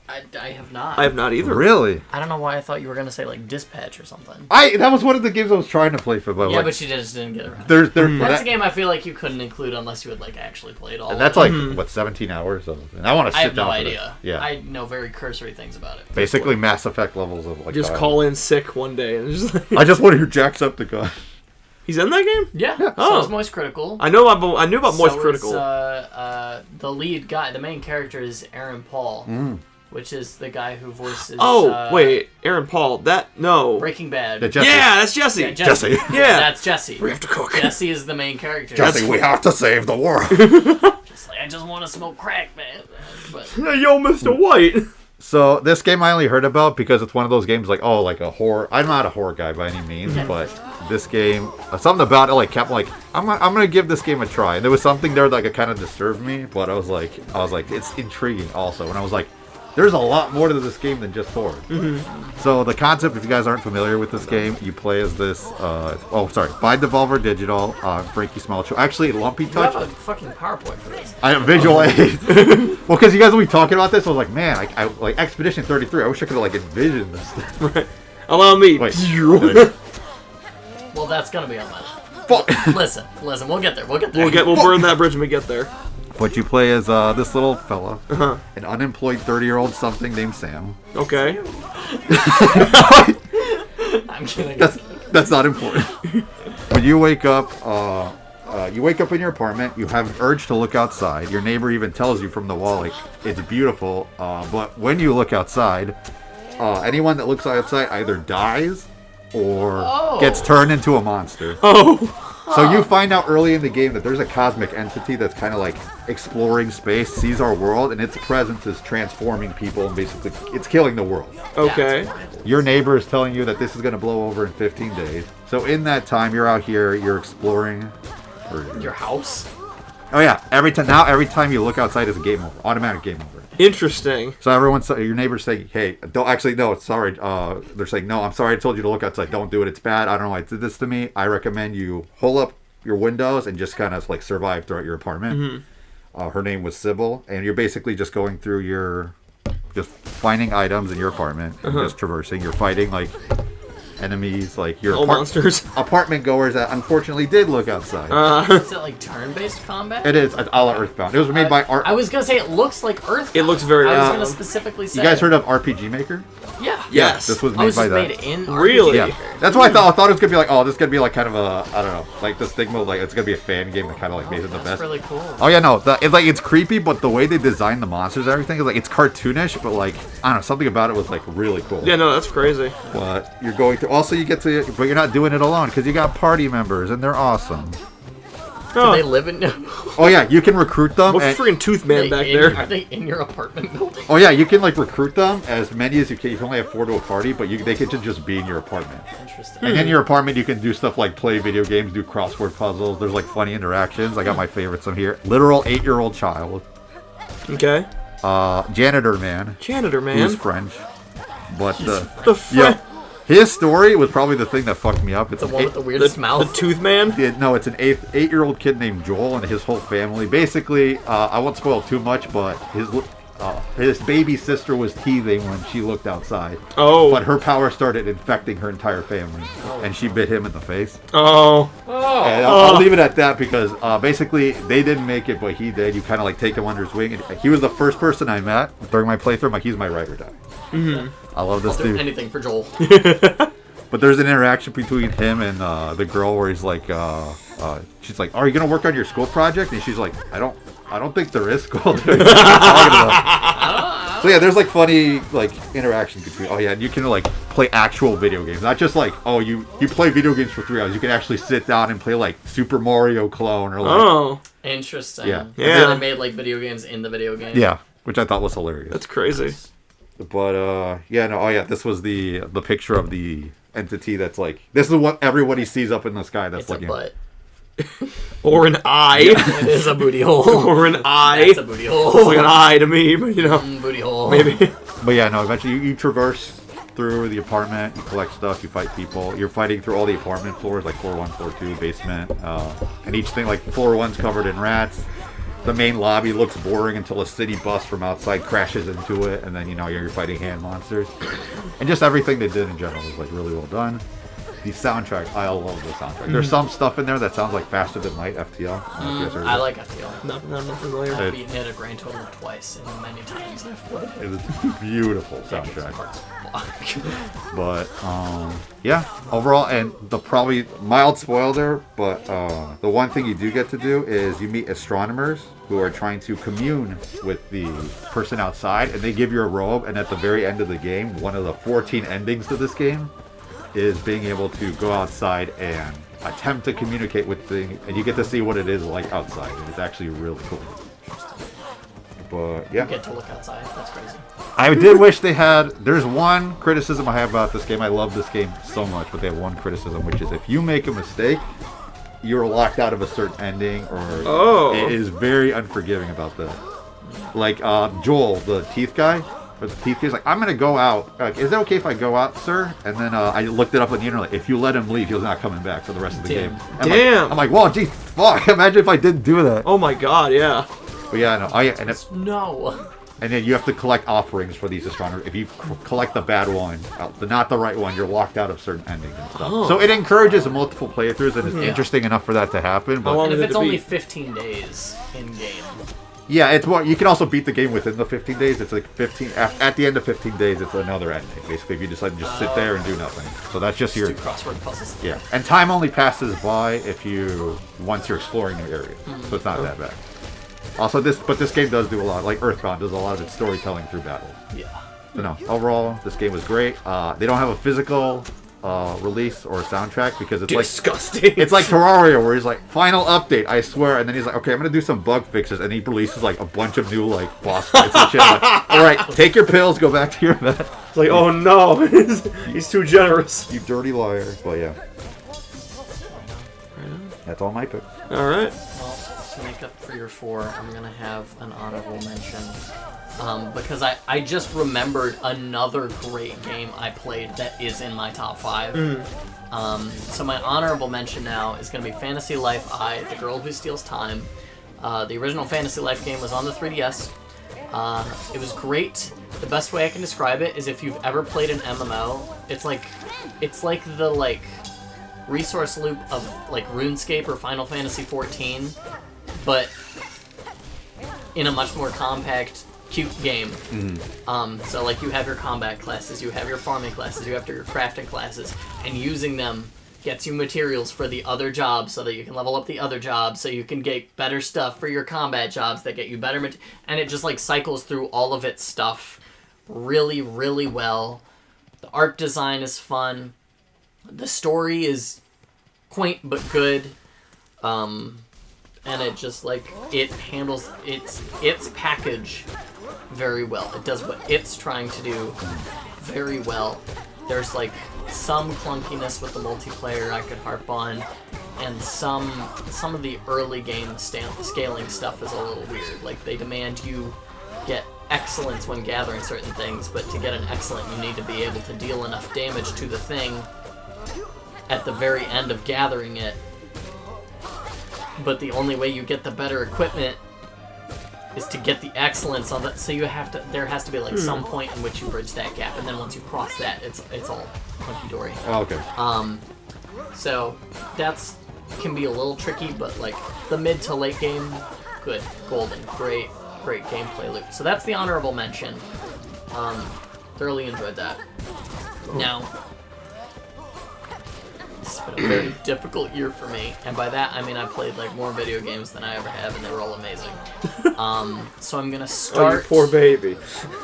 I have not. I have not either. Really? I don't know why I thought you were gonna say like Dispatch or something. That was one of the games I was trying to play for, but Yeah, like, but you just didn't get around. that, That's a game I feel like you couldn't include unless you had like actually played all. and that's of it. like what 17 hours of, and I want to sit I have down. no for idea. this. Yeah, I know very cursory things about it. basically Mass Effect levels of like. Just call in sick one day and just like, I just want to hear Jacksepticeye. he's in that game. Yeah. So Oh. is Moist Critical. I knew about Moist So Critical. the lead guy, the main character is Aaron Paul, which is the guy who voices. Wait, Aaron Paul. No. Breaking Bad. The Jesse. Yeah, that's Jesse. Yeah, Jesse. Yeah. That's Jesse. We have to cook. Jesse is the main character. Jesse, we have to save the world. Just like, I just want to smoke crack, man. But Hey, yo, Mr. White. So this game I only heard about because it's one of those games like like a horror. I'm not a horror guy by any means, but this game, something about it like kept like I'm gonna give this game a try. And there was something there that kind of disturbed me, but I was like it's intriguing also, and I was like, there's a lot more to this game than just horror. Mm-hmm. So the concept, if you guys aren't familiar with this game, you play as this. By Devolver Digital, Frankie Small. Actually, Lumpy you have Touch. a fucking PowerPoint for this. I have visual aids. Well, because you guys will be talking about this, I was like, man, I like Expedition 33. I wish I could have envisioned this. Right. Allow me. Wait. Well, that's gonna be on my. Fuck. Listen. We'll get there. We'll burn that bridge when we get there. But you play as this little fella, an unemployed 30-year-old something named Sam. Okay. I'm kidding. That's not important. When you wake up, in your apartment. You have an urge to look outside. Your neighbor even tells you from the wall, like, it's beautiful. But when you look outside, anyone that looks outside either dies or gets turned into a monster. Oh. So you find out early in the game that there's a cosmic entity that's kind of like exploring space, sees our world, and its presence is transforming people, and basically it's killing the world. Okay. Your neighbor is telling you that this is going to blow over in 15 days. So in that time, you're out here, you're exploring. Your house? Oh yeah, every time you look outside is a game over, automatic game over. Interesting. So your neighbor's saying, hey, sorry. They're saying, no, I'm sorry, I told you to look outside. Don't do it. It's bad. I don't know why it did this to me. I recommend you hold up your windows and just kind of like survive throughout your apartment. Mm-hmm. Her name was Sybil, and you're basically just going through just finding items in your apartment and just traversing. You're fighting like enemies, like your monsters. Apartment goers that unfortunately did look outside. Is it like turn-based combat? It is. It's a la Earthbound. It was made by Art. I was gonna say it looks like Earthbound. It looks very. I was gonna specifically say. You guys heard of RPG Maker? Yeah. Yes. This was Oh, made it's by just that. made in Really? RPG Yeah, Maker. that's what I thought. I thought it was gonna be like, this is gonna be like kind of a, I don't know, like the stigma, like it's gonna be a fan game that kind of like makes it the That's best. really cool. Oh yeah, no, it's creepy, but the way they designed the monsters and everything is like it's cartoonish, but like I don't know, something about it was like really cool. Yeah, no, that's crazy. But you're going to also but you're not doing it alone because you got party members and they're awesome. Do they live in? Oh yeah, you can recruit them. What's freaking Tooth Man back there? Are they in your apartment building? Oh yeah, you can like recruit them as many as you can. You can only have 4 to a party, but they can just be in your apartment. Interesting. And in your apartment, you can do stuff like play video games, do crossword puzzles. There's like funny interactions. I got my favorites on here. Literal 8-year-old child. Okay. Janitor man. Janitor man. Who's French. But Yeah. his story was probably the thing that fucked me up. It's The one with the weirdest mouth. The Tooth Man. No, it's an 8-year-old kid named Joel and his whole family. Basically, I won't spoil too much, but his baby sister was teething when she looked outside. Oh. But her power started infecting her entire family, and she bit him in the face. Oh. And I'll leave it at that because basically they didn't make it, but he did. You kind of like take him under his wing. And he was the first person I met during my playthrough. I'm like, he's my ride or die. Mm-hmm. I love this I'll do dude. anything for Joel. But there's an interaction between him and the girl where he's like, she's like, "Are you gonna work on your school project?" And she's like, "I don't think there is school." What are you talking about? So yeah, there's like funny like interactions between. Oh yeah, and you can like play actual video games, not just like you play video games for 3 hours. You can actually sit down and play like Super Mario Clone or like. Oh. Interesting. Yeah. Yeah. So they made like video games in the video game. Yeah, which I thought was hilarious. That's crazy. But this was the picture of the entity that's like this is what everybody sees up in the sky. That's It's a looking. butt. Or an eye. It is a booty hole. Or an eye. That's a booty hole. It's like an eye to me, but Booty hole. maybe. But yeah, no, eventually you traverse through the apartment, you collect stuff, you fight people. You're fighting through all the apartment floors, like floor 1, floor 2, basement. And each thing, like floor 1's covered in rats. The main lobby looks boring until a city bus from outside crashes into it, and then, you're fighting hand monsters. And just everything they did in general was, like, really well done. The soundtrack, I love the soundtrack. There's some stuff in there that sounds like Faster Than Light, FTL. I like FTL. Not familiar. I've beaten it a grand total of twice, and many times I've played it. It's a beautiful soundtrack. Fuck. But, yeah, overall, and the probably mild spoil there, but the one thing you do get to do is you meet astronomers who are trying to commune with the person outside, and they give you a robe, and at the very end of the game, one of the 14 endings to this game is being able to go outside and attempt to communicate with things, and you get to see what it is like outside, and it's actually really cool. But, yeah. You get to look outside. That's crazy. I did wish they had... There's one criticism I have about this game. I love this game so much, but they have one criticism, which is if you make a mistake, you're locked out of a certain ending, or it is very unforgiving about that. Like, Joel, the teeth guy, or the teeth guy's like, I'm going to go out. Like, is it okay if I go out, sir? And then I looked it up on the internet. If you let him leave, he's not coming back for the rest of the game. And Damn. I'm like, whoa, geez, fuck. Imagine if I didn't do that. Oh my god, yeah. But yeah, no. No. And then you have to collect offerings for these astronomers. If you collect the bad one, not the right one, you're locked out of certain endings and stuff. Oh. So it encourages multiple playthroughs, and it's interesting enough for that to happen. But And if it's only 15 days in game. yeah, it's more. You can also beat the game within the 15 days. It's like 15. At the end of 15 days, it's another ending. Basically, if you decide to just sit there and do nothing. So that's just your Do crossword puzzles. yeah. And time only passes by once you're exploring new areas. So it's not that bad. Also, this game does do a lot. Like Earthbound does a lot of its storytelling through battle. Yeah. So no, overall, this game was great. They don't have a physical release or a soundtrack because it's Disgusting. It's like Terraria, where he's like, final update, I swear, and then he's like, okay, I'm gonna do some bug fixes, and he releases like a bunch of new like boss fights and shit. Like, all right, take your pills, go back to your bed. It's like, oh no, he's too generous. You dirty liar. But yeah, that's all my picks. All right. Well, to make up for your 4, I'm gonna have an honorable mention. Because I just remembered another great game I played that is in my top 5. So my honorable mention now is going to be Fantasy Life I, The Girl Who Steals Time. The original Fantasy Life game was on the 3DS. It was great. The best way I can describe it is if you've ever played an MMO, it's like the resource loop of like RuneScape or Final Fantasy 14, but in a much more compact, cute game. So like you have your combat classes, you have your farming classes, you have your crafting classes, and using them gets you materials for the other jobs so that you can level up the other jobs, so you can get better stuff for your combat jobs that get you better and it just like cycles through all of its stuff really, really well. The art design is fun. The story is quaint but good. And it just it handles its package very well. It does what it's trying to do very well. There's some clunkiness with the multiplayer I could harp on, and some of the early game scaling stuff is a little weird. Like they demand you get excellence when gathering certain things, but to get an excellent you need to be able to deal enough damage to the thing at the very end of gathering it. But the only way you get the better equipment is to get the excellence on that. So there has to be some point in which you bridge that gap, and then once you cross that, it's all hunky dory. Oh, okay. So can be a little tricky, but the mid to late game, good, golden, great gameplay loop. So that's the honorable mention. Thoroughly enjoyed that. Now, it's been a very difficult year for me, and by that I mean I played more video games than I ever have, and they were all amazing. So I'm gonna start. Oh, you poor baby.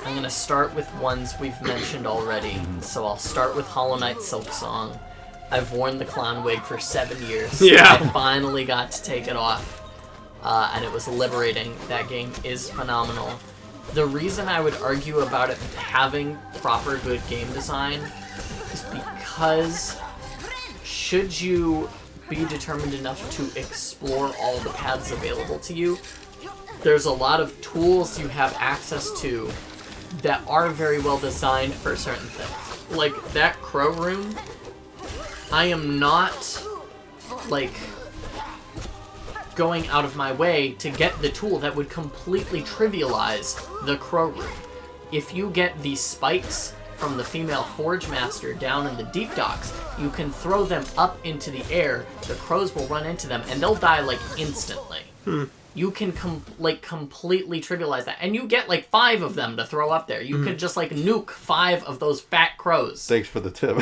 I'm gonna start with ones we've mentioned already. So I'll start with Hollow Knight Silksong. I've worn the clown wig for 7 years. Yeah. I finally got to take it off, and it was liberating. That game is phenomenal. The reason I would argue about it having proper good game design is because should you be determined enough to explore all the paths available to you, there's a lot of tools you have access to that are very well designed for certain things. Like that crow room, I am not like going out of my way to get the tool that would completely trivialize the crow room. If you get the spikes from the female forge master down in the deep docks, you can throw them up into the air, the crows will run into them, and they'll die like instantly. You can completely trivialize that. And you get like 5 of them to throw up there. You could just like nuke 5 of those fat crows. Thanks for the tip.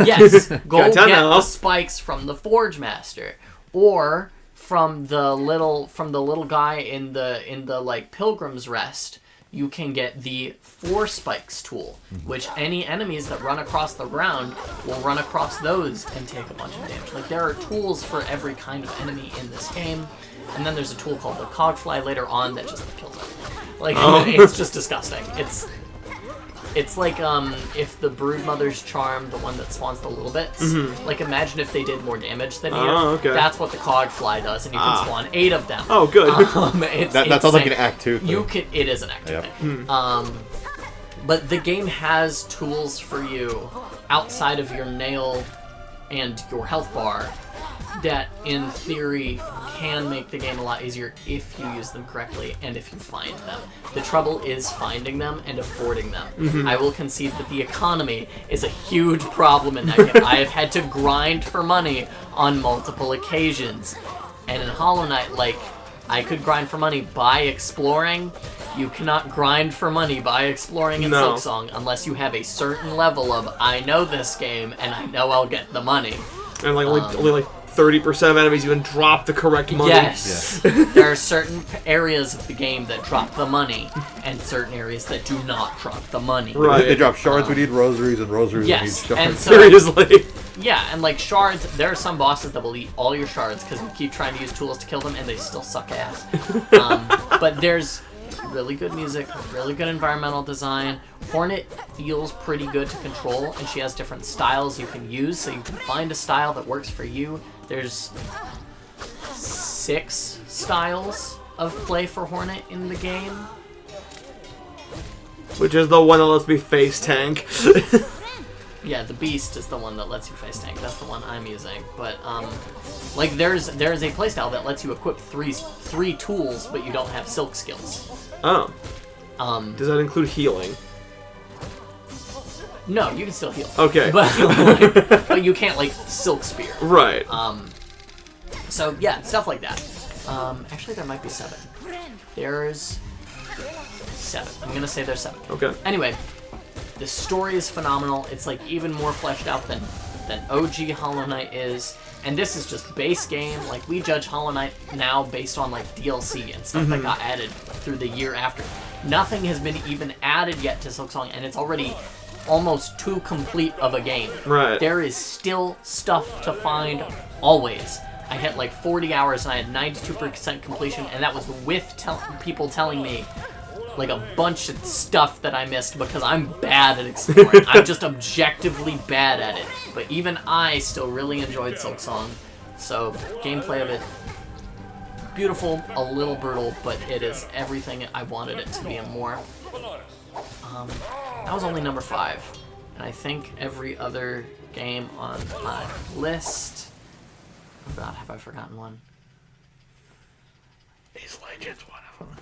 Yes, go get the spikes from the forge master. Or from the little guy in the like Pilgrim's Rest, you can get the 4 spikes tool, which any enemies that run across the ground will run across those and take a bunch of damage. Like there are tools for every kind of enemy in this game. And then there's a tool called the Cogfly later on that just kills it. Like it's just disgusting. It's like if the Broodmother's Charm, the one that spawns the little bits, like imagine if they did more damage than you. Okay. That's what the Cogfly does, and you can spawn 8 of them. Oh, good. That sounds like an Act 2 thing. It is an Act 2 thing. But the game has tools for you outside of your nail and your health bar that, in theory, can make the game a lot easier if you use them correctly and if you find them. The trouble is finding them and affording them. I will concede that the economy is a huge problem in that game. I have had to grind for money on multiple occasions. And in Hollow Knight, like, I could grind for money by exploring. You cannot grind for money by exploring in Silksong unless you have a certain level of, I know this game and I know I'll get the money. And like only like 30% of enemies even drop the correct money. Yes. There are certain areas of the game that drop the money, and certain areas that do not drop the money. Right. They drop shards, we need rosaries, and rosaries, we need shards. And so, seriously. Yeah, and like shards, there are some bosses that will eat all your shards because you keep trying to use tools to kill them, and they still suck ass. But there's really good music, really good environmental design. Hornet feels pretty good to control, and she has different styles you can use, so you can find a style that works for you. There's 6 styles of play for Hornet in the game. Which is the one that lets me face tank. Yeah, the Beast is the one that lets you face tank. That's the one I'm using. But like there's a playstyle that lets you equip three tools, but you don't have silk skills. Oh. Does that include healing? No, you can still heal. Okay. But you can't like silk spear. Right. So yeah, stuff like that. Actually, there might be 7. There's 7. I'm gonna say there's 7. Okay. Anyway, the story is phenomenal. It's like even more fleshed out than OG Hollow Knight is. And this is just base game. Like, we judge Hollow Knight now based on like DLC and stuff that got added through the year after. Nothing has been even added yet to Silksong, and it's already almost too complete of a game. Right. There is still stuff to find always. I hit like 40 hours and I had 92% completion, and that was with people telling me like a bunch of stuff that I missed because I'm bad at exploring. I'm just objectively bad at it. But even I still really enjoyed Silksong. So, gameplay of it, beautiful, a little brutal, but it is everything I wanted it to be and more. That was only number 5. And I think every other game on my list... Oh god, have I forgotten one? Is Legends one of them?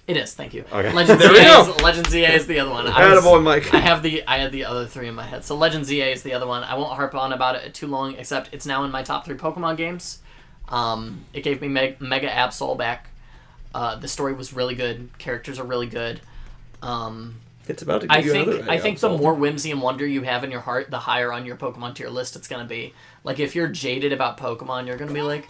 It is, thank you. Okay. Legends ZA is the other one. Attaboy, Mike. I had the other 3 in my head. So Legends ZA is the other one. I won't harp on about it too long, except it's now in my top 3 Pokemon games. It gave me Mega Absol back. The story was really good. Characters are really good. It's about to give you another I think the more whimsy and wonder you have in your heart, the higher on your Pokemon tier list it's gonna be. Like, if you're jaded about Pokemon, you're gonna be like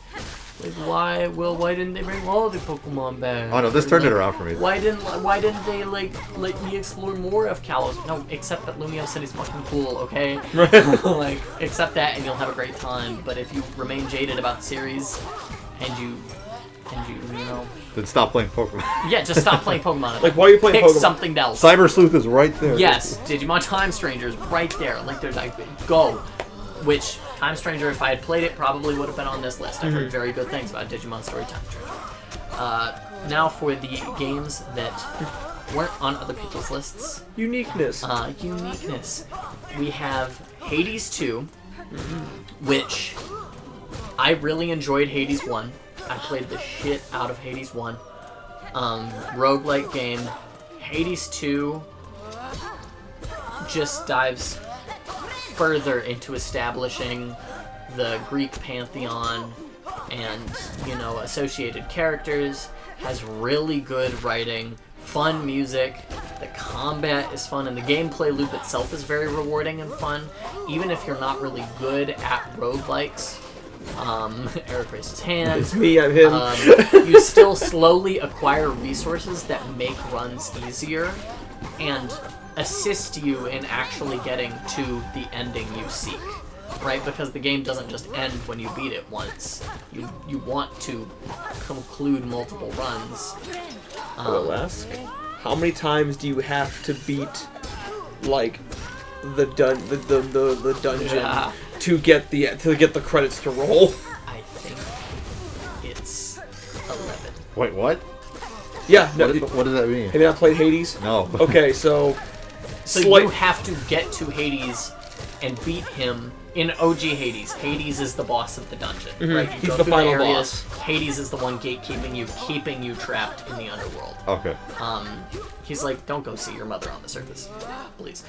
why didn't they bring all the Pokemon back? Oh no, this turned it around for me. Why didn't they like let me explore more of Kalos? No, except that Lumio City's fucking cool, okay? Like, accept that and you'll have a great time. But if you remain jaded about the series and you know, then stop playing Pokemon. Yeah, just stop playing Pokemon. Like, why are you playing Pick Pokemon? something else. Cyber Sleuth is right there. Yes, Digimon Time Strangers right there. Like, there's Go, which Time Stranger, if I had played it, probably would have been on this list. I've heard very good things about Digimon Story Time Stranger. Now for the games that weren't on other people's lists. Uniqueness. Uniqueness. We have Hades 2, which I really enjoyed Hades 1. I played the shit out of Hades 1. Roguelike game. Hades 2 just dives further into establishing the Greek pantheon and, associated characters. Has really good writing, fun music, the combat is fun, and the gameplay loop itself is very rewarding and fun, even if you're not really good at roguelikes. Eric raised his hand. It's me, I'm him. You still slowly acquire resources that make runs easier and assist you in actually getting to the ending you seek. Right? Because the game doesn't just end when you beat it once. You want to conclude multiple runs. I'll ask, how many times do you have to beat, like, the dungeon to get the credits to roll? I think it's 11. Wait, what? Yeah. No, What does that mean? have you not played Hades? No. Okay, so You have to get to Hades and beat him in OG Hades. Hades is the boss of the dungeon, right? You He's go the through final areas. boss. Hades is the one gatekeeping you, keeping you trapped in the underworld. Okay. He's like, don't go see your mother on the surface, please.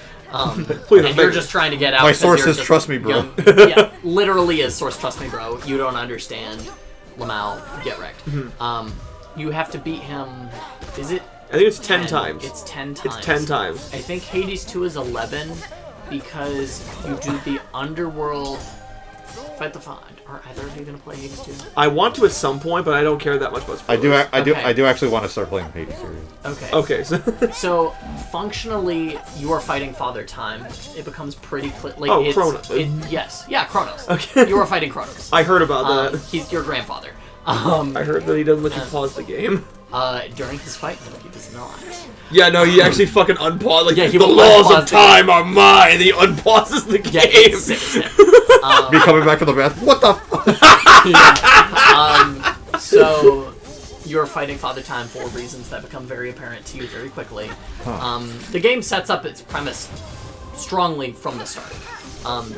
Please, and you're just trying to get out. My 'cause source you're says, just "Trust me, bro." yeah, literally is source, trust me, bro. You don't understand. Lamau, get wrecked. You have to beat him. Is it? I think it's 10 times. It's 10 times. It's 10 times. I think Hades 2 is 11 because you do the underworld fight the find. Are either of you gonna play Hades 2? I want to at some point, but I don't care that much about I spoilers. do actually want to start playing Hades series. Okay. Okay, so So functionally, you are fighting Father Time. It becomes pretty clear. Like, Oh, Kronos. Yes, yeah, Kronos. Okay. You are fighting Kronos. I heard about that. He's your grandfather. I heard that he doesn't let you pause the game. During his fight, no, he does not. Yeah, no, he actually fucking unpaused. Like, Yeah, he the will laws unpause of the time are mine. He unpauses the Yeah, game. it's sick. Me coming back from the bathroom. What the fuck? So you're fighting Father Time for reasons that become very apparent to you very quickly. The game sets up its premise strongly from the start.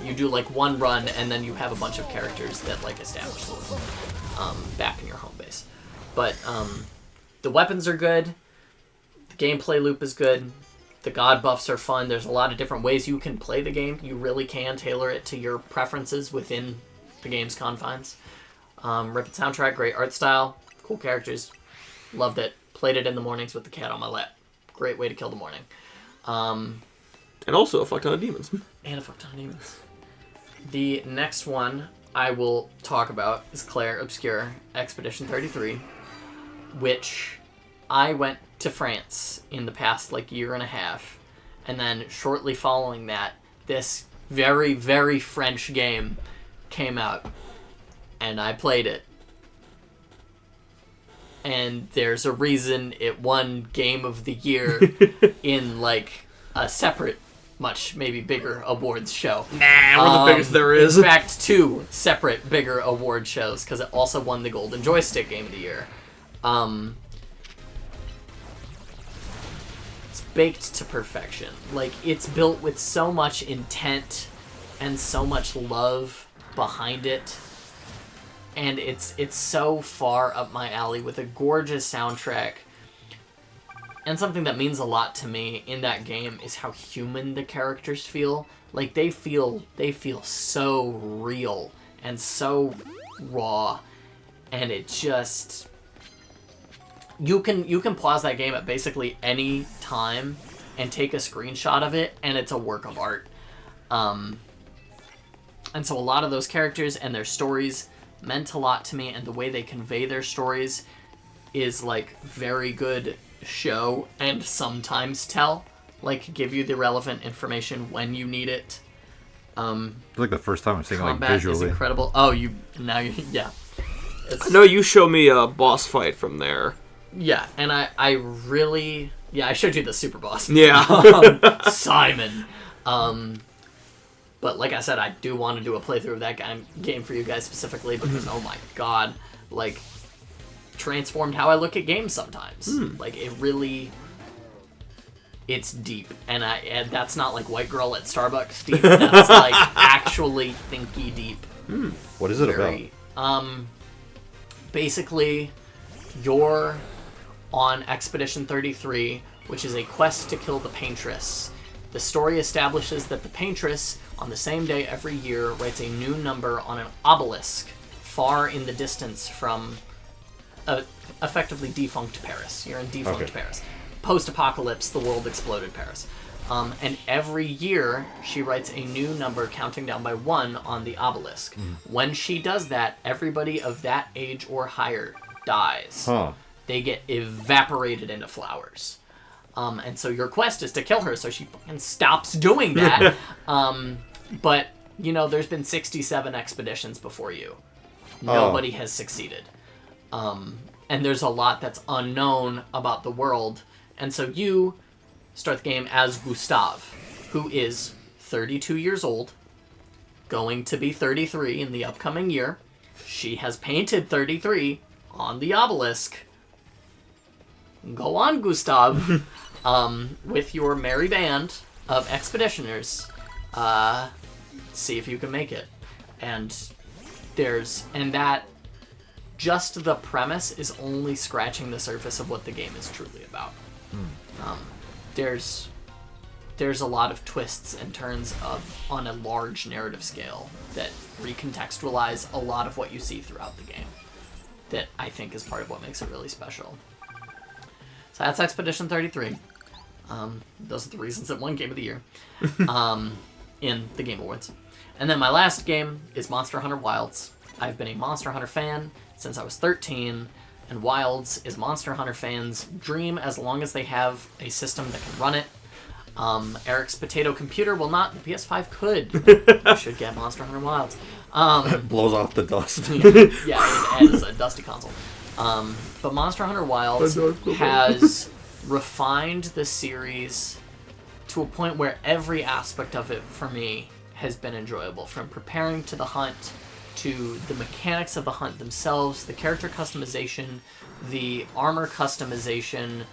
You do like one run, and then you have a bunch of characters that like establish the world back in your home base. But the weapons are good. The gameplay loop is good. The god buffs are fun. There's a lot of different ways you can play the game. You really can tailor it to your preferences within the game's confines. Ripping soundtrack, great art style, cool characters. Loved it. Played it in the mornings with the cat on my lap. Great way to kill the morning. And also a fuck ton of demons. And a fuck ton of demons. The next one I will talk about is Claire Obscure Expedition 33, which I went to France in the past year and a half, and then shortly following that, this very, very French game came out, and I played it. And there's a reason it won Game of the Year in a separate, much maybe bigger awards show. Nah, we're the biggest there is. In fact, 2 separate bigger award shows, because it also won the Golden Joystick Game of the Year. It's baked to perfection. It's built with so much intent and so much love behind it. And it's so far up my alley with a gorgeous soundtrack. And something that means a lot to me in that game is how human the characters feel. They feel so real and so raw. And it just... You can pause that game at basically any time and take a screenshot of it, and it's a work of art. And so a lot of those characters and their stories meant a lot to me, and the way they convey their stories is very good show and sometimes tell. Give you the relevant information when you need it. It's the first time I'm seeing Combat is visually. incredible. Oh, yeah. I know you showed me a boss fight from there. Yeah, and I really... Yeah, I showed you the super boss. Yeah. Simon. But like I said, I do want to do a playthrough of that game for you guys specifically because, oh my god, like, transformed how I look at games sometimes. Like, it really... It's deep. And that's not like white girl at Starbucks deep. That's like actually thinky deep. What is it about? Basically, you're on Expedition 33, which is a quest to kill the Paintress. The story establishes that the Paintress, on the same day every year, writes a new number on an obelisk far in the distance from effectively defunct Paris. You're in defunct Paris. Post-apocalypse, the world exploded Paris. And every year, she writes a new number counting down by 1 on the obelisk. When she does that, everybody of that age or higher dies. They get evaporated into flowers. And so your quest is to kill her so she fucking stops doing that. But, you know, there's been 67 expeditions before you. Nobody has succeeded. And there's a lot that's unknown about the world. And so you start the game as Gustave, who is 32 years old, going to be 33 in the upcoming year. She has painted 33 on the obelisk. Go on, Gustave. With your merry band of expeditioners, see if you can make it. And that just the premise is only scratching the surface of what the game is truly about. There's a lot of twists and turns on a large narrative scale that recontextualize a lot of what you see throughout the game. That I think is part of what makes it really special. So that's Expedition 33. Those are the reasons it won Game of the Year in the Game Awards. And then my last game is Monster Hunter Wilds. I've been a Monster Hunter fan since I was 13, and Wilds is Monster Hunter fans' dream as long as they have a system that can run it. Eric's potato computer will not. The PS5 could. You should get Monster Hunter Wilds. It blows off the dust. Yeah, it is a dusty console. But Monster Hunter Wilds has refined the series to a point where every aspect of it, for me, has been enjoyable. From preparing to the hunt, to the mechanics of the hunt themselves, the character customization, the armor customization,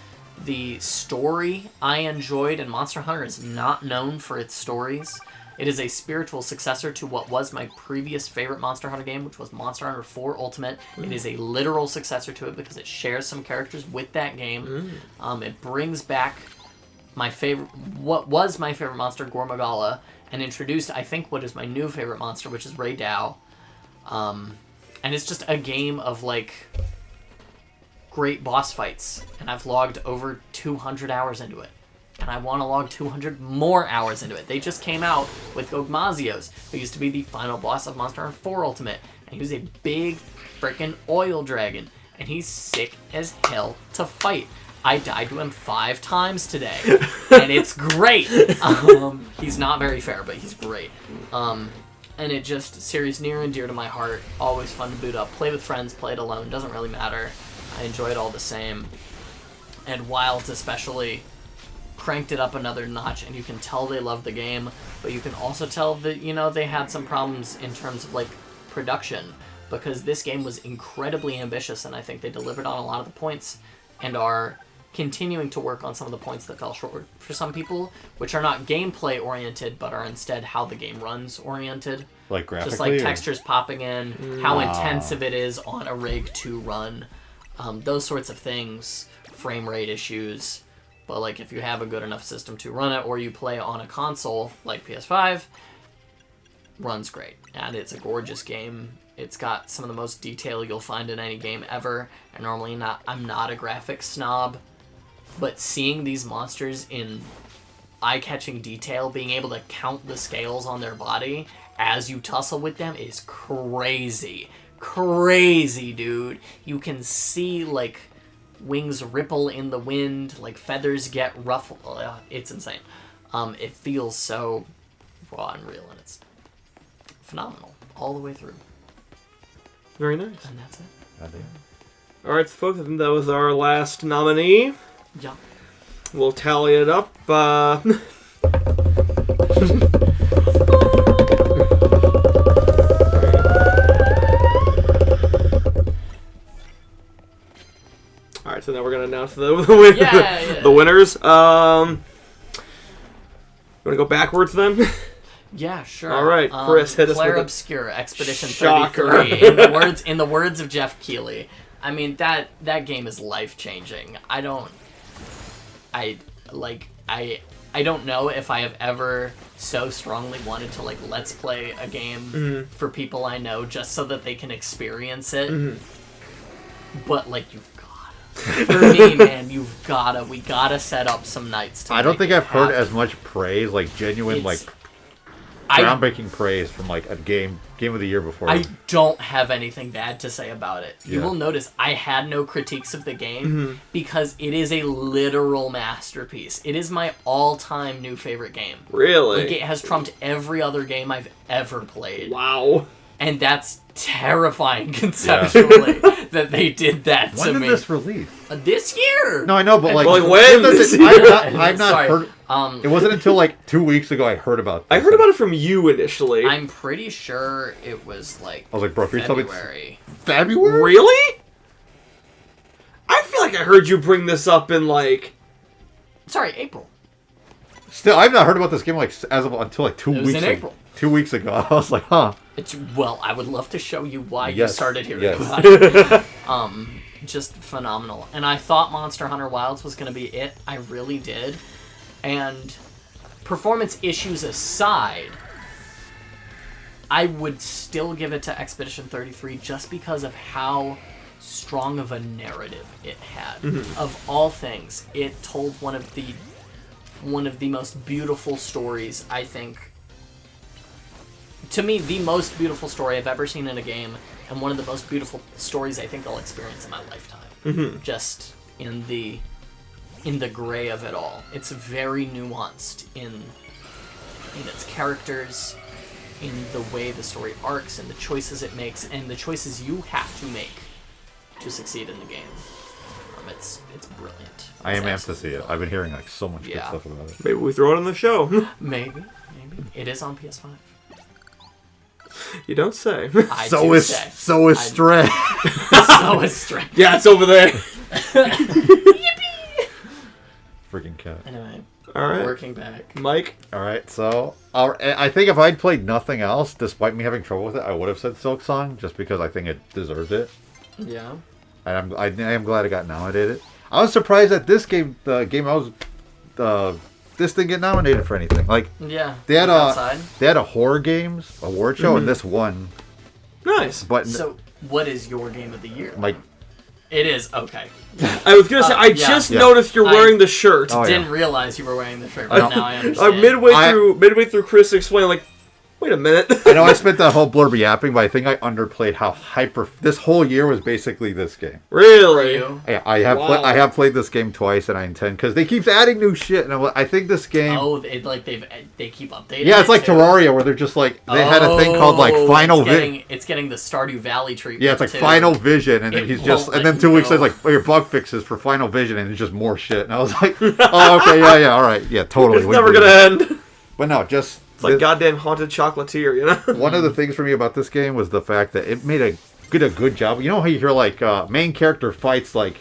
the story I enjoyed, and Monster Hunter is not known for its stories. It is a spiritual successor to what was my previous favorite Monster Hunter game, which was Monster Hunter 4 Ultimate. It is a literal successor to it because it shares some characters with that game. It brings back what was my favorite monster, Gormagala, and introduced, I think, what is my new favorite monster, which is Ray Dow. And it's just a game of, like, great boss fights. And I've logged over 200 hours into it. And I want to log 200 more hours into it. They just came out with Gogmazios, who used to be the final boss of Monster Hunter 4 Ultimate. And he was a big freaking oil dragon. And he's sick as hell to fight. I died to him 5 times today. And it's great. He's not very fair, but he's great. And it just, series near and dear to my heart. Always fun to boot up. Play with friends, play it alone. Doesn't really matter. I enjoy it all the same. And Wilds especially cranked it up another notch, and you can tell they love the game, but you can also tell that, you know, they had some problems in terms of, like, production, because this game was incredibly ambitious, and I think they delivered on a lot of the points, and are continuing to work on some of the points that fell short for some people, which are not gameplay oriented, but are instead how the game runs oriented. Like graphically? Just like textures popping in, how intensive it is on a rig to run, those sorts of things, frame rate issues. But, like, if you have a good enough system to run it, or you play on a console like PS5, runs great. And it's a gorgeous game. It's got some of the most detail you'll find in any game ever. And normally I'm not a graphics snob, but seeing these monsters in eye-catching detail, being able to count the scales on their body as you tussle with them is crazy. Crazy, dude. You can see, like, wings ripple in the wind, like feathers get ruffled. It's insane. It feels so raw and real, and it's phenomenal all the way through. Very nice. And that's it. Alright, so folks, I think that was our last nominee. Yeah. We'll tally it up. so now we're gonna announce the winners. You want to go backwards then? Yeah, sure. All right, Chris, hit us with Claire a Obscure, Expedition shocker. 33. In the words of Jeff Keighley, I mean that game is life changing. I don't know if I have ever so strongly wanted to like let's play a game for people I know just so that they can experience it. But like for me, man, we gotta set up some nights. I don't think I've heard as much praise, like genuine, groundbreaking praise from like a game of the year before. I don't have anything bad to say about it. You will notice I had no critiques of the game because it is a literal masterpiece. It is my all-time new favorite game. Really? Like, it has trumped every other game I've ever played. Wow. And that's terrifying conceptually that they did that to me. When did this release? This year! No, I know, but like... Well, when? I've not heard... it wasn't until like 2 weeks ago I heard about this. I heard about it from you initially. I'm pretty sure it was like I was like, bro, if you're telling me... February. February? Really? I feel like I heard you bring this up in like... Sorry, April. Still, I've not heard about this game like until like 2 weeks ago. It was in April. 2 weeks ago. I was like, huh. Well, I would love to show you why you started hearing about it. Just phenomenal. And I thought Monster Hunter Wilds was going to be it. I really did. And performance issues aside, I would still give it to Expedition 33 just because of how strong of a narrative it had. Of all things, it told one of the most beautiful stories, I think. To me, the most beautiful story I've ever seen in a game, and one of the most beautiful stories I think I'll experience in my lifetime. Just in the gray of it all. It's very nuanced in its characters, in the way the story arcs, and the choices it makes, and the choices you have to make to succeed in the game. It's brilliant. I am amped to see it. I've been hearing like so much good stuff about it. Maybe we throw it on the show. Maybe. It is on PS5. You don't say. So is Stray. So is Stray. Yeah, it's over there. Yippee! Freaking cat. Anyway, all right. Working back. Mike? All right, so I think if I'd played nothing else, despite me having trouble with it, I would have said Silk Song, just because I think it deserved it. Yeah. And I am glad it got nominated. I was surprised that this game, the game I was... this didn't get nominated for anything. Like, they had a horror games award show, and this won. Nice. But so, what is your game of the year? Like, it is okay. I was gonna say I just noticed you're wearing the shirt. Didn't realize you were wearing the shirt, but now I understand. Midway through, Chris explained like, wait a minute. I know I spent that whole blurb yapping, but I think I underplayed how hyper. This whole year was basically this game. Really? Yeah, I have played this game twice, and I intend because they keep adding new shit, and I think this game. Oh, they keep updating. Yeah, it's like Terraria, where they're just like they had a thing called like Final Vision. It's getting the Stardew Valley treatment. Yeah, it's like Final Vision, and then and then 2 weeks later, like your bug fixes for Final Vision, and it's just more shit. And I was like, oh, okay, yeah, all right, yeah, totally. It's never gonna end. But no, just. It's like goddamn haunted chocolatier, you know? One of the things for me about this game was the fact that it made a good job. You know how you hear, like, main character fights, like,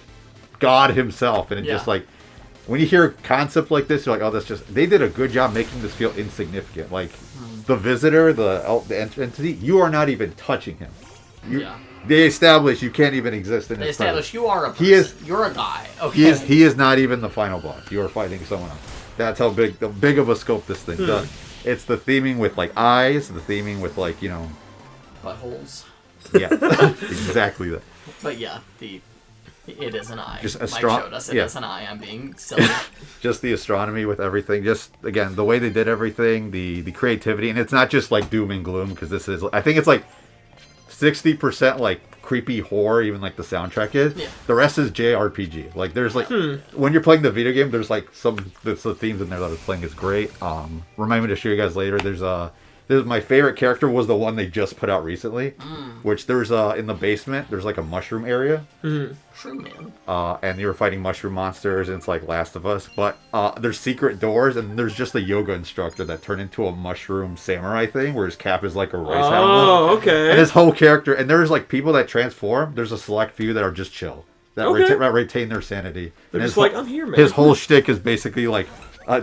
God himself, and it just, like, when you hear a concept like this, you're like, oh, that's just... They did a good job making this feel insignificant. Like, the visitor, the entity, you are not even touching him. They establish you can't even exist in his presence. They establish you are a person. You're a guy. Okay. He is not even the final boss. You are fighting someone else. That's how big of a scope this thing does. It's the theming with, like, eyes, the theming with, like, you know... buttholes. Yeah, exactly that. But yeah, it is an eye. Just Mike showed us it is an eye. I'm being silly. Just the astronomy with everything. Just, again, the way they did everything, the creativity. And it's not just, like, doom and gloom, because this is... I think it's, like, 60%, like, creepy horror, even like the soundtrack is. Yeah. The rest is JRPG. Like there's like when you're playing the video game, there's like the themes in there that I was playing is great. Remind me to show you guys later. There's my favorite character was the one they just put out recently, which there's in the basement. There's like a mushroom area. Mushroom man. And you're fighting mushroom monsters, and it's like Last of Us. But there's secret doors, and there's just a yoga instructor that turned into a mushroom samurai thing, where his cap is like a rice helmet. Oh, okay. And his whole character, and there's like people that transform. There's a select few that are just chill. that retain their sanity. They're and just like, I'm here, man. His whole shtick is basically like,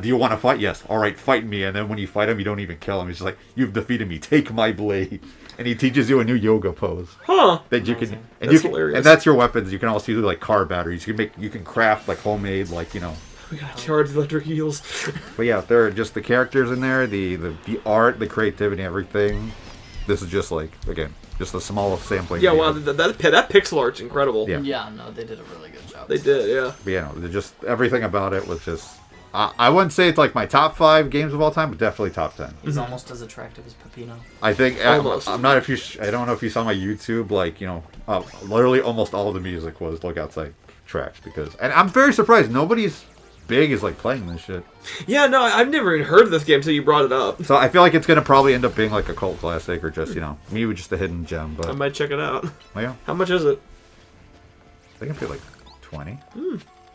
do you want to fight? Yes. All right, fight me. And then when you fight him, you don't even kill him. He's just like, you've defeated me. Take my blade. And he teaches you a new yoga pose. Huh. That you can, and that's hilarious. And that's your weapons. You can also use like car batteries. You can craft like homemade, like, you know. We got charged electric eels. But yeah, there are just the characters in there, the art, the creativity, everything. This is just like, again, just a small sampling. Yeah, wow, that pixel art's incredible. Yeah, no, they did a really good job. They did, yeah. But yeah, no, just everything about it was just. I wouldn't say it's like my top 5 games of all time, but definitely top 10. He's almost as attractive as Peppino. I think Almost. I'm not I don't know if you saw my YouTube, like, you know, literally almost all the music was Look Outside tracks and I'm very surprised nobody's big is like playing this shit. Yeah, no, I've never even heard of this game until you brought it up. So I feel like it's gonna probably end up being like a cult classic or just, you know, maybe just a hidden gem. But I might check it out. Oh, yeah. How much is it? I think I paid like 20.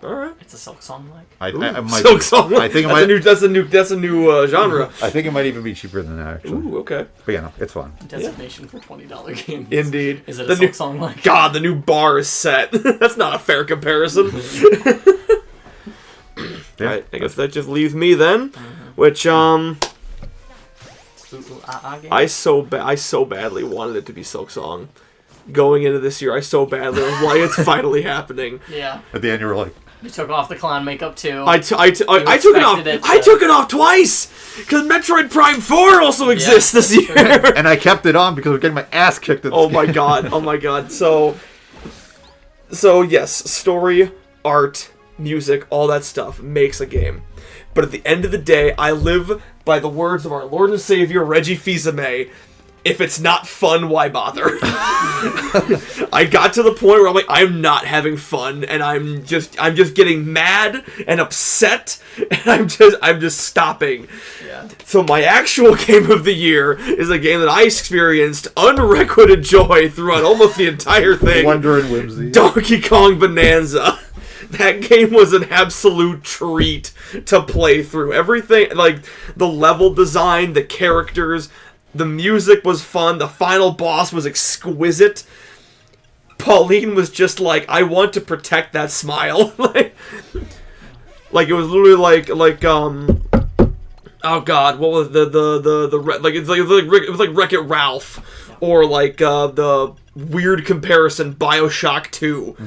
All right. It's a Silk Song like. I might. Silk Song. I think that's a new genre. I think it might even be cheaper than that, actually. Ooh, okay. But yeah, no, it's fun. Designation for $20 games. Indeed. Is it the a Silk Song like? God, the new bar is set. That's not a fair comparison. Yeah. Right, I guess that just leaves me then, which I so badly wanted it to be Silk Song. Going into this year, I so badly was like, it's finally happening. Yeah. At the end, you were like, You took off the clown makeup too. I took it off. I took it off twice because Metroid Prime 4 also exists this year. and I kept it on because I was getting my ass kicked. Oh my god! Oh my god! So yes, story, art, music, all that stuff makes a game. But at the end of the day, I live by the words of our Lord and Savior Reggie Fils-Aimé. If it's not fun, why bother? I got to the point where I'm like, I'm not having fun, and I'm just getting mad and upset, and I'm just stopping. Yeah. So my actual game of the year is a game that I experienced unrequited joy throughout almost the entire thing. Wonder and whimsy. Donkey Kong Bonanza. That game was an absolute treat to play through. Everything, like the level design, the characters. The music was fun. The final boss was exquisite. Pauline was just like, I want to protect that smile. like it was literally like oh god, what was it was like Wreck-It Ralph, or like the weird comparison BioShock 2.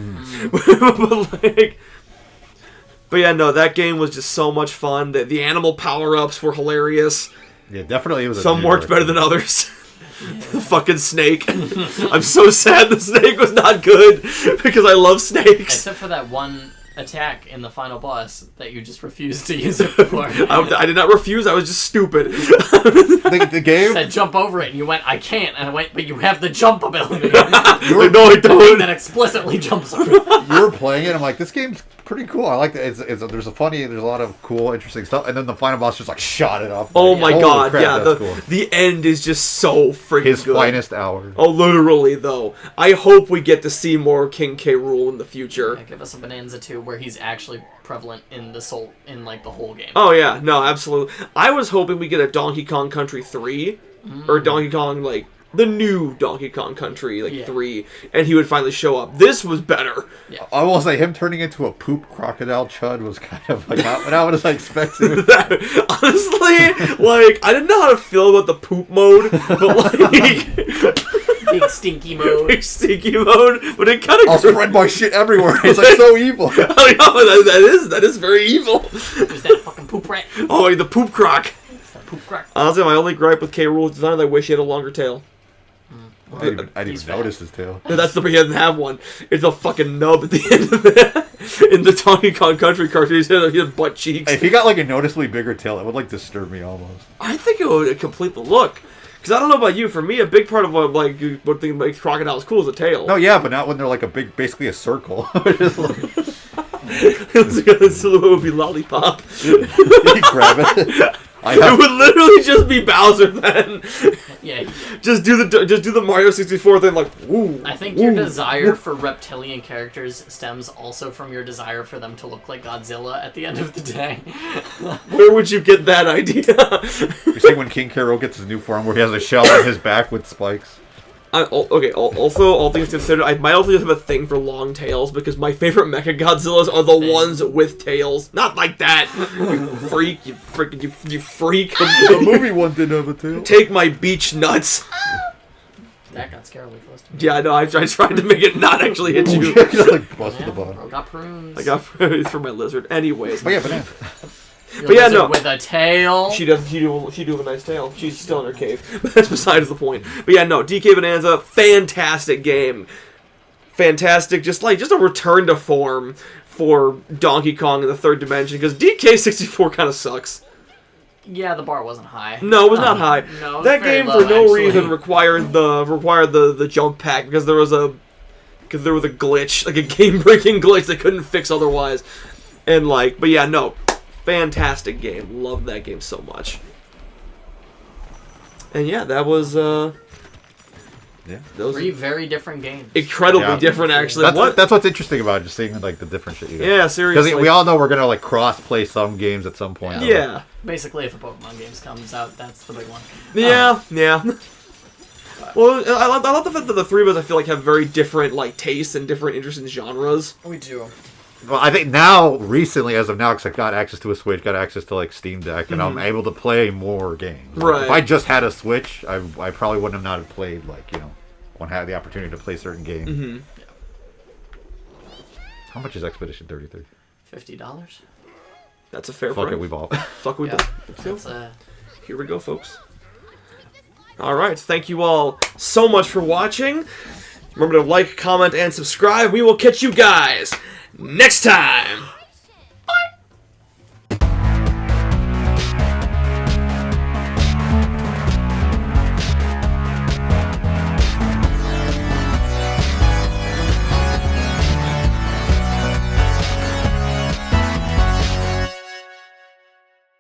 But yeah, no, that game was just so much fun. The animal power-ups were hilarious. Yeah, definitely. It was some worked better than others. The fucking snake. I'm so sad the snake was not good because I love snakes. Except for that one attack in the final boss that you just refused to use it for. I did not refuse. I was just stupid. The game said jump over it, and you went, I can't. And I went, but you have the jump ability. No, I don't. That explicitly jumps over it. You were playing it. I'm like, this game's pretty cool. I like it. There's a lot of cool, interesting stuff. And then the final boss just like shot it up. Oh like, my god! crap, yeah, cool. The end is just so freaking His good. finest hour. Oh, literally though. I hope we get to see more King K. Rool in the future. Yeah, give us a Bonanza 2 where he's actually prevalent in the whole game. Oh yeah, no, absolutely. I was hoping we get a Donkey Kong Country 3 or Donkey Kong the new Donkey Kong Country 3, and he would finally show up. This was better. Yeah. I will say him turning into a poop crocodile chud was kind of like not what I expected. Honestly, I didn't know how to feel about the poop mode, but Big stinky mode. Big stinky mode, but it kind of I'll spread my shit everywhere. It's like so evil. Oh, yeah, that is very evil. Is that a fucking poop rat? Oh, the poop croc. It's that poop croc. Honestly, my only gripe with K. Rool's design is I wish he had a longer tail. I didn't even notice his tail. That's he doesn't have one. It's a fucking nub at the end of it. In the Donkey Kong Country cartoon, he had butt cheeks. If he got a noticeably bigger tail, it would disturb me almost. I think it would complete the look. Because I don't know about you, for me, a big part of what makes crocodiles cool is the tail. No, yeah, but not when they're basically a circle. It's silhouette would be Lollipop. You grab it. It would literally just be Bowser then. Yeah. Just do the Mario 64 thing woo. I think your desire for reptilian characters stems also from your desire for them to look like Godzilla at the end of the day. Where would you get that idea? You see when King K. Rool gets his new form where he has a shell on his back with spikes? Okay. Also, all things considered, I might also just have a thing for long tails because my favorite Mechagodzillas are the ones with tails. Not like that. You freak. You freak. The movie one didn't have a tail. Take my beach nuts. That got scarily close to me. Yeah, I know. I tried to make it not actually hit you. Like busted the bottom. Bro got prunes. I got it's for my lizard. Anyways. But yeah, banana. But yeah, no. With a tail. She do have a nice tail. She's still in her cave. But that's besides the point. But yeah, no. DK Bonanza, fantastic game. Fantastic, just a return to form for Donkey Kong in the third dimension because DK64 kind of sucks. Yeah, the bar wasn't high. No, it was not high. No, it was that very game low, for no actually. reason required the jump pack because there was a glitch, like a game breaking glitch they couldn't fix otherwise. And but yeah, no. Fantastic game. Love that game so much. And yeah, that was those 3 very different games. incredibly different actually. That's what's interesting about it, just seeing the different shit you got. Yeah, seriously. Because we all know we're gonna cross play some games at some point. Yeah. Basically, if a Pokemon game comes out, that's the big one. Yeah, yeah. Well, I love the fact that the three of us I feel like have very different tastes and different interests in genres. We do. Well, I think now, recently, as of now, because I got access to a Switch, got access to Steam Deck, and I'm able to play more games. Right. If I just had a Switch, I probably wouldn't have not have played when I had the opportunity to play certain games. Mm-hmm. How much is Expedition 33? $50. That's a fair Fuck price. it, we bought. Fuck we That's, Here we go, folks. Alright, thank you all so much for watching. Remember to like, comment, and subscribe. We will catch you guys next time.